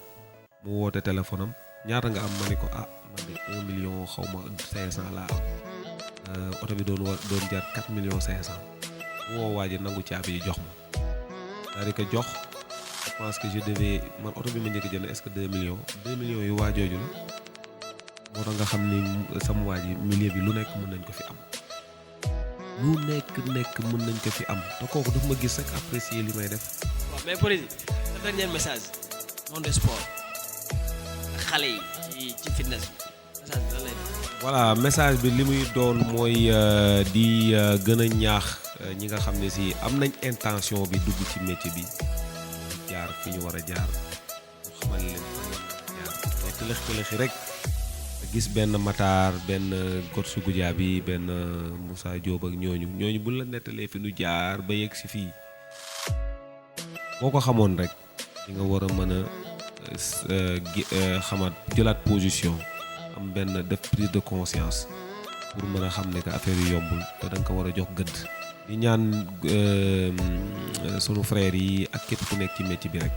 mu woote téléphone am ñaata nga am ma ne ko man de 1 million xaw ma 500 laa am oto bi doon jar 4 millions 500 mu woo waa ji nangu caabi yi jox ma c'est-à-dire que jox je pense que je devais man oto bi ma njëkk jënd est-ce que 2 millions yu waa jooju la moo tax nga xam ni sama waa ji milieu bi lu nekk mën nañ ko fi am lu nekk mën nañ ko fi am te kooku daf ma gis rek apprécier li may def. waaw mais président le dernier message monde du sport xale yi ci fitness bi message bi lan lay def. voilà message bi li muy doon mooy di gën a ñaax ñi nga xam ne si am nañ intention bi dugg ci métier bi jaar fi ñu war a jaar ñu xamal leen jaar mais tëlëx-tëlëxi rek gis benn Matar benn Gotsu Goudiaby benn Moussa Diop ak ñooñu bu la nettalee fi ñu jaar ba yegg si fii boo ko xamoon rek di nga war a mën a xamaat jëlaat position am benn def prise de conscience pour mën a xam ne que affaire yu yombul te da nga ko war a jox gëdd. di ñaan sunu frères yi ak képp ku nekk ci métier bi rek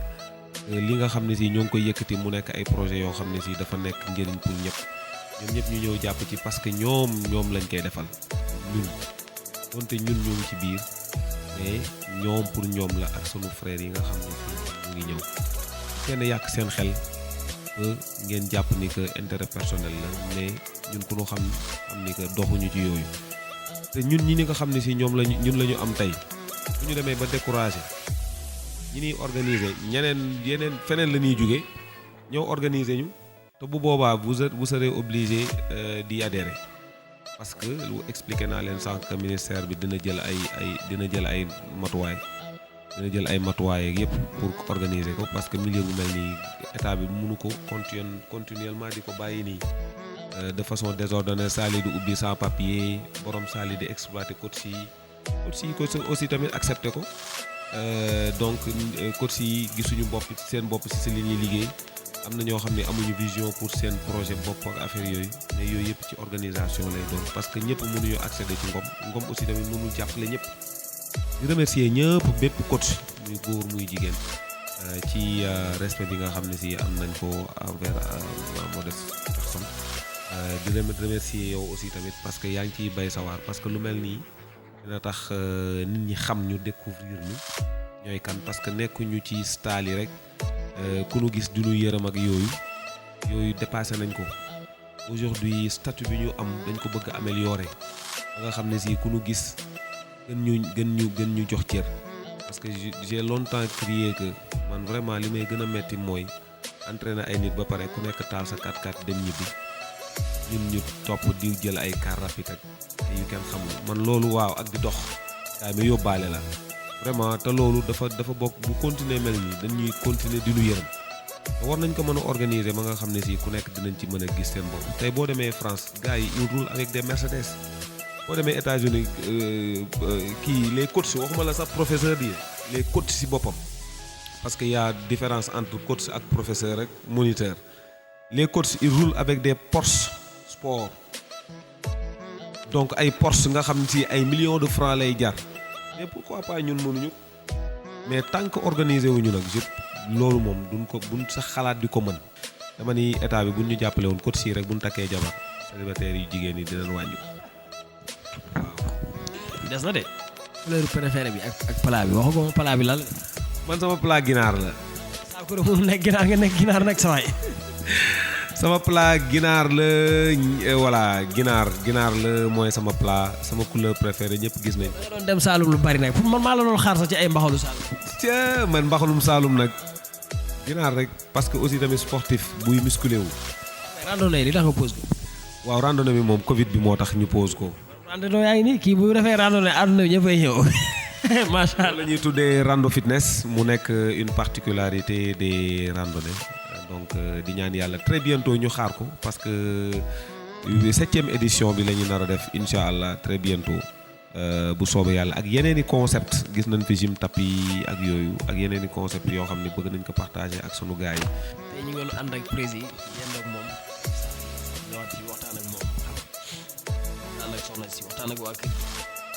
li nga xam ne si ñoo ngi koy yëkkati mu nekk ay projets yoo xam ne si dafa nekk njëriñ pour ñëpp ñëpp ñu ñëw jàpp ci parce que ñoom lañ koy defal ñun donte ñun ñoo ngi ci biir mais ñoom pour ñoom la ak sunu frères yi nga xam ne si ñu ngi ñëw kenn yàq seen xel ba ngeen jàpp ni que intérêt personnel la mais ñun ku ñu xam ni que doxuñu ci yooyu te ñun ñi nga xam ne si ñun la ñu am tey bu ñu demee ba découragé ñi ñuy organiser yeneen feneen la ñuy jóge ñëw organiser ñu te bu boobaa vous serez obligé d'y adhérer parce que lu expliqué naa leen sànq ministère bi dina jël ay matuwaay ak yëpp pour organiser ko parce que milieu bu mel nii état bi mënu ko continuellement di ko bàyyi nii de façon désordonnée saali di ubbi sans papier borom saali di exploiter coach yi ko aussi tamit accepté ko donc coach yi gisuñu seen bopp ci li ñuy liggéey am na ñoo xam ne amuñu vision pour seen projet bopp ak affaire yooyu mais yooyu yëpp ci organisation lay doon parce que ñëpp mënuñu accéder ci ngom aussi tamit mënul jàppale ñëpp di remercier ñëpp bépp coach muy góor muy jigéen ci respect bi nga xam ne si am nañ ko envers ma modeste personne di remercier yow aussi tamit parce que yaa ngi ciy bay sawar parce que lu mel nii dina tax nit ñi xam ñu découvrir ñu ñooy kan parce que nekkuñu ci style yi rek ku nu gis du ñu yërëm ak yooyu dépassé nañ ko aujourd'hui statut bi ñu am dañ ko bëgg améliorer ba nga xam ne si ku nu gis gën ñu jox cër parce que j'ai longtemps crié que man vraiment li may gën a metti mooy entraîner ay nit ba pare ku nekk taal sa 4x4 dem ñibbi ñun ñu topp di jël ay car rapide ak yu kenn xamul man loolu waaw ak di dox kaay ma yóbbaale la vraiment te loolu dafa bokk bu continuer mel nii dañuy continuer di lu yërëm te war nañ ko mën a organiser ba nga xam ne si ku nekk dinañ ci mën a gis seen bopp tey boo demee France gars yi ils roulent avec des Mercedes boo demee États-Unis les coachs waxuma la sax professeur yi les coachs si boppam parce que y a différence entre coach ak professeur rek moniteur les coachs ils roulent avec des Porsche sport donc ay Porsche nga xam ne si ay millions de francs lay jar mais pourquoi pas ñun mënuñu mais tant que organiser wuñu nag loolu moom buñ sax xalaat di ko mën dama ni état bi buñ ñu jàppale woon coach yi rek buñ takkee jabar célibataires yu jigéen yi dinañ wàññi waaw. des na de couleur préféré bi ak plat bi waxagoo plat bi lan la. man sama plat ginaar la. Saakura moom nekk ginaar nga nekk ginaar nag sa waay. sama plat ginaar la voilà ginaar la mooy sama plat sama couleur préférée ñëpp gis nañ. da doon dem Saalum lu bari nag pour man maa la doon xaar sax ci ay mbaxalu Saalum. tiens man mbaxalum Saalum nag ginaar rek parce que aussi tamit sportif buy musculé wu. randonnée li tax nga pause ko. waaw randonnée bi moom Covid bi moo tax ñu pause ko. randonnée yaa ngi nii kii bu defee randonnée àdduna bi ñëppay ñëw macha allah. la ñuy tuddee rando fitness mu nekk une particularité des randonnées. donc di ñaan yàlla très bientôt ñu xaar ko parce que 7e édition bi la ñu nar a def incha allah très bientôt bu soobee yàlla ak yeneeni concept gis nañ fi gym tapis ak yooyu ak yeneeni concept yoo xam ne bëgg nañ ko partager ak sunu gars yi. tey ñu ngi doon ànd ak président yéen ak moom ñëwaat fi waxtaan ak moom ànd ak soxna si waxtaan ak waa kër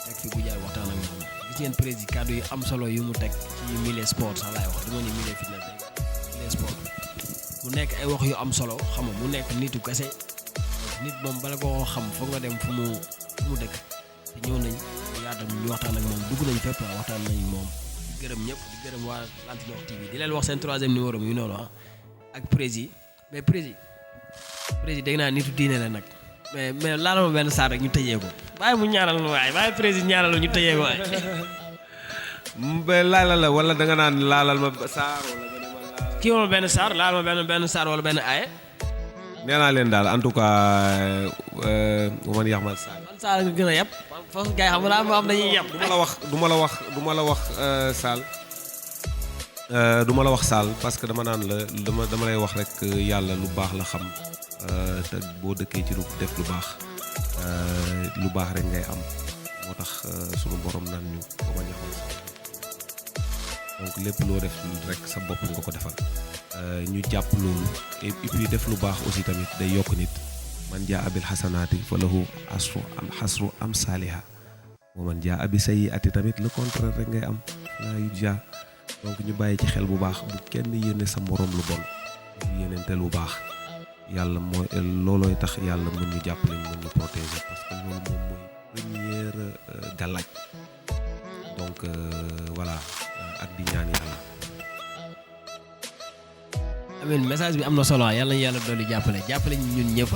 teg fi bu jaay waxtaan ak moom gis ngeen président kàddu yu am solo yu mu teg ci milieu sport sax laay wax dama ni milieu fitness rek milieu sport mu nekk ay wax yu am solo xam nga mu nekk nitu kese nit moom bala koo xam foog nga dem fu mu dëkk te ñëw nañ yaatal ñu waxtaan ak moom dugg nañ fépp waxtaan nañ moom di gërëm ñëpp di gërëm waa Lantinoor TV di leen wax seen 3e numéro yu noonu ak président mais président dégg naa nitu diine la nag mais laalal ma benn saar rek ñu tëjee ko bàyyi mu ñaanal ma waaye bàyyi président ñaanal ñu tëjee ko waaye. laalal la wala da nga naan laalal ma saar wala nga ne ma laalal. kii ma benn saar laal ma benn saar wala benn aaye. nee naa leen daal en tout cas man Yaxmal Sall. man saar nga gën a yab foofu gars yi xam nga daal am dañuy yab. du ma la wax Sall. du ma la wax Sall parce que dama naan la dama lay wax rek yàlla lu baax la xam te boo dëkkee ci lu def lu baax rek ngay am moo tax sunu borom naan ñu ba ma Yaxmal Sall donc lépp loo def rek sa bopp nga ko defal ñu jàpp loolu et puis def lu baax aussi tamit day yokk nit man jaa abil xasanaati fa lahu xasru am saaliha wa man jaa abi sayyiati tamit le contraire rek ngay am laa yu ja donc ñu bàyyi ci xel bu baax bu kenn yéene sa morom lu bon ñu yéenente lu baax yàlla mooy loolooy tax yàlla mën ñu jàppale mën ñu protéger parce que loolu moom mooy première gàllaaj donc voilà ak di ñaan yàlla. amiin message bi am na solo yàlla ñu yàlla dolli jàppale ñun ñëpp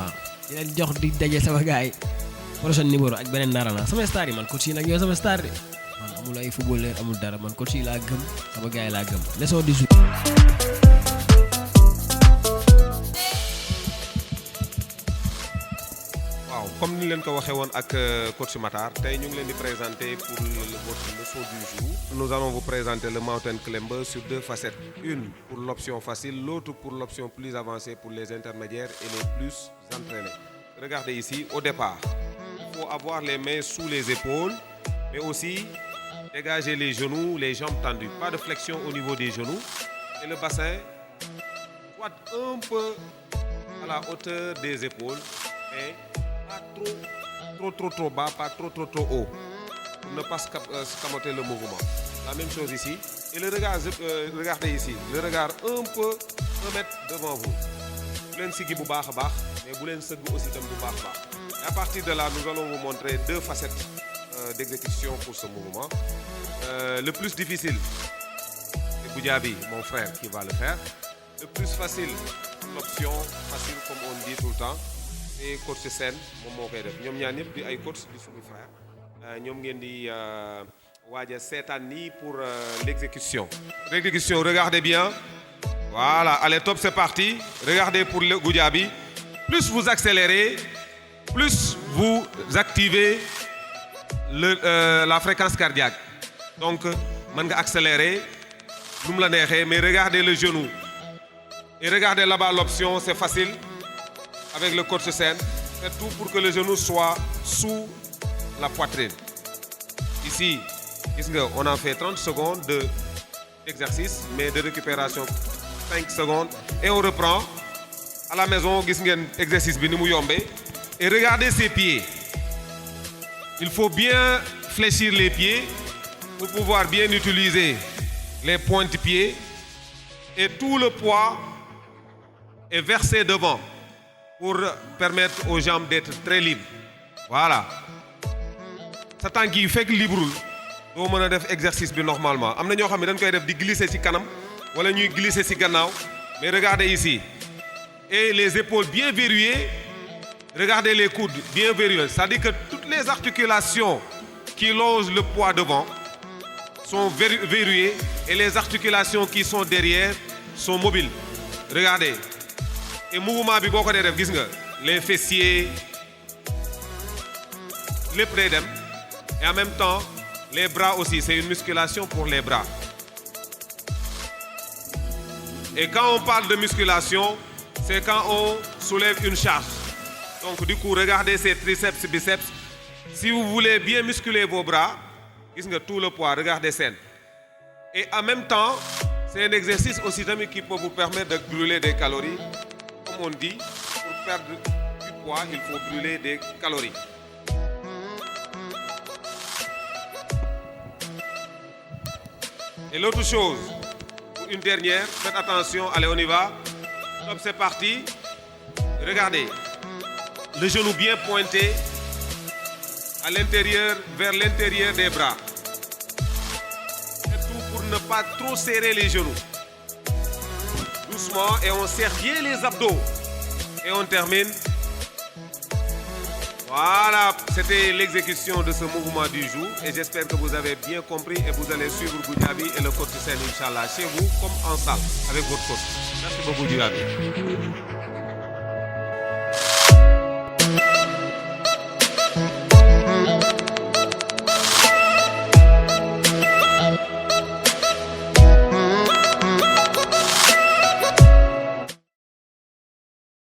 di leen jox di daje sama gars yi prochain numéro ak beneen narana sama star yi man coach yi nag ñoo sama star de man amul ay footballeur amul dara man coach yi laa gëm sama gars yi laa gëm leçon du jour. waaw comme ni leen ko waxee woon ak coach Matar tey ñu ngi leen di présenter pour votre leçon du jour. Nous allons vous présenter le mountain climber sur 2 facettes, une pour l'option facile, l'autre pour l'option plus avancée pour les intermédiaires et les plus entraînés. Regardez ici, au départ, il faut avoir les mains sous les épaules, mais aussi dégager les genoux, les jambes tendues. Pas de flexion au niveau des genoux. Et le bassin soit un peu à la hauteur des épaules, mais pas trop bas, pas trop haut, pour ne pas scamoter le mouvement. La même chose ici. Et le regard, regardez ici, le regard un peu 1 mètre devant vous. Vous leen sigi bu baax a baax, mais bu leen sëgg aussi tam bu baax a baax. Et à partir de là, nous allons vous montrer 2 facettes d'exécution pour ce mouvement. Le plus difficile, c'est Goudiaby, mon frère, qui va le faire. Le plus facile, l'option facile comme on dit tout le temps, c'est coach Sène moom moo koy def ñoom ñaar ñëpp di ay coach di suñu frère ñoom ngeen di waaj a seetaan nii pour l'exécution. Regardez bien. Voilà, allez top, c'est parti. Regardez pour le Goudiaby. Plus vous accélérez, plus vous activez la fréquence cardiaque. Donc, mën nga accélérer lu mu la neexee, mais regardez le genou. Et regardez là-bas l'option, c'est facile. Avec le coach Sène, faites tout pour que le genou soit sous la poitrine. Ici, on a fait 30 secondes d'exercice, mais de récupération 5 secondes. Et on reprend. À la maison, exercice bi ni mu yombé. Et regardez ses pieds. Il faut bien fléchir les pieds pour pouvoir bien utiliser les pointe-pieds. Et tout le poids est versé devant pour permettre aux jambes d'être très libres. Voilà. Sa tànk yi fekk libreul doo mën a def exercice bi normalement. Am na ñoo xam ne dañ koy def di glisser ci kanam wala ñuy glisser ci gannaaw. Mais regardez ici. Et les épaules bien verrouillées. Regardez les coudes bien verrouillés. C'est-à-dire que toutes les articulations qui longent le poids devant sont verrouillées et les articulations qui sont derrière sont mobiles. Regardez. Et mouvement bi boo ko dee def gis nga les fessiers lépp day dem et en même temps les bras aussi, c'est une musculation pour les bras. Et quand on parle de musculation, c'est quand on soulève une charge. Donc du coup, regardez ces triceps, biceps. Si vous voulez bien muscler vos bras, gis nga tout le poids, regardez Sène. Et en même temps, c'est un exercice aussi tamit qui peut vous permettre de brûler des calories. Comme on dit, pour perdre du poids, il faut brûler des calories. Et l'autre chose, pour une dernière, faites attention, allez, on y va. Top, c'est parti. Regardez, le genou bien pointé à l'intérieur, vers l'intérieur des bras. C'est tout pour ne pas trop serrer les genoux. Doucement, et on serre bien les abdos. Et on termine. Voilà, c'était l'exécution de ce mouvement du jour. Et j'espère que vous avez bien compris et vous allez suivre Goudiaby et le coach Sen, Inch'Allah, chez vous comme en salle avec votre coach. Merci beaucoup, Goudiaby.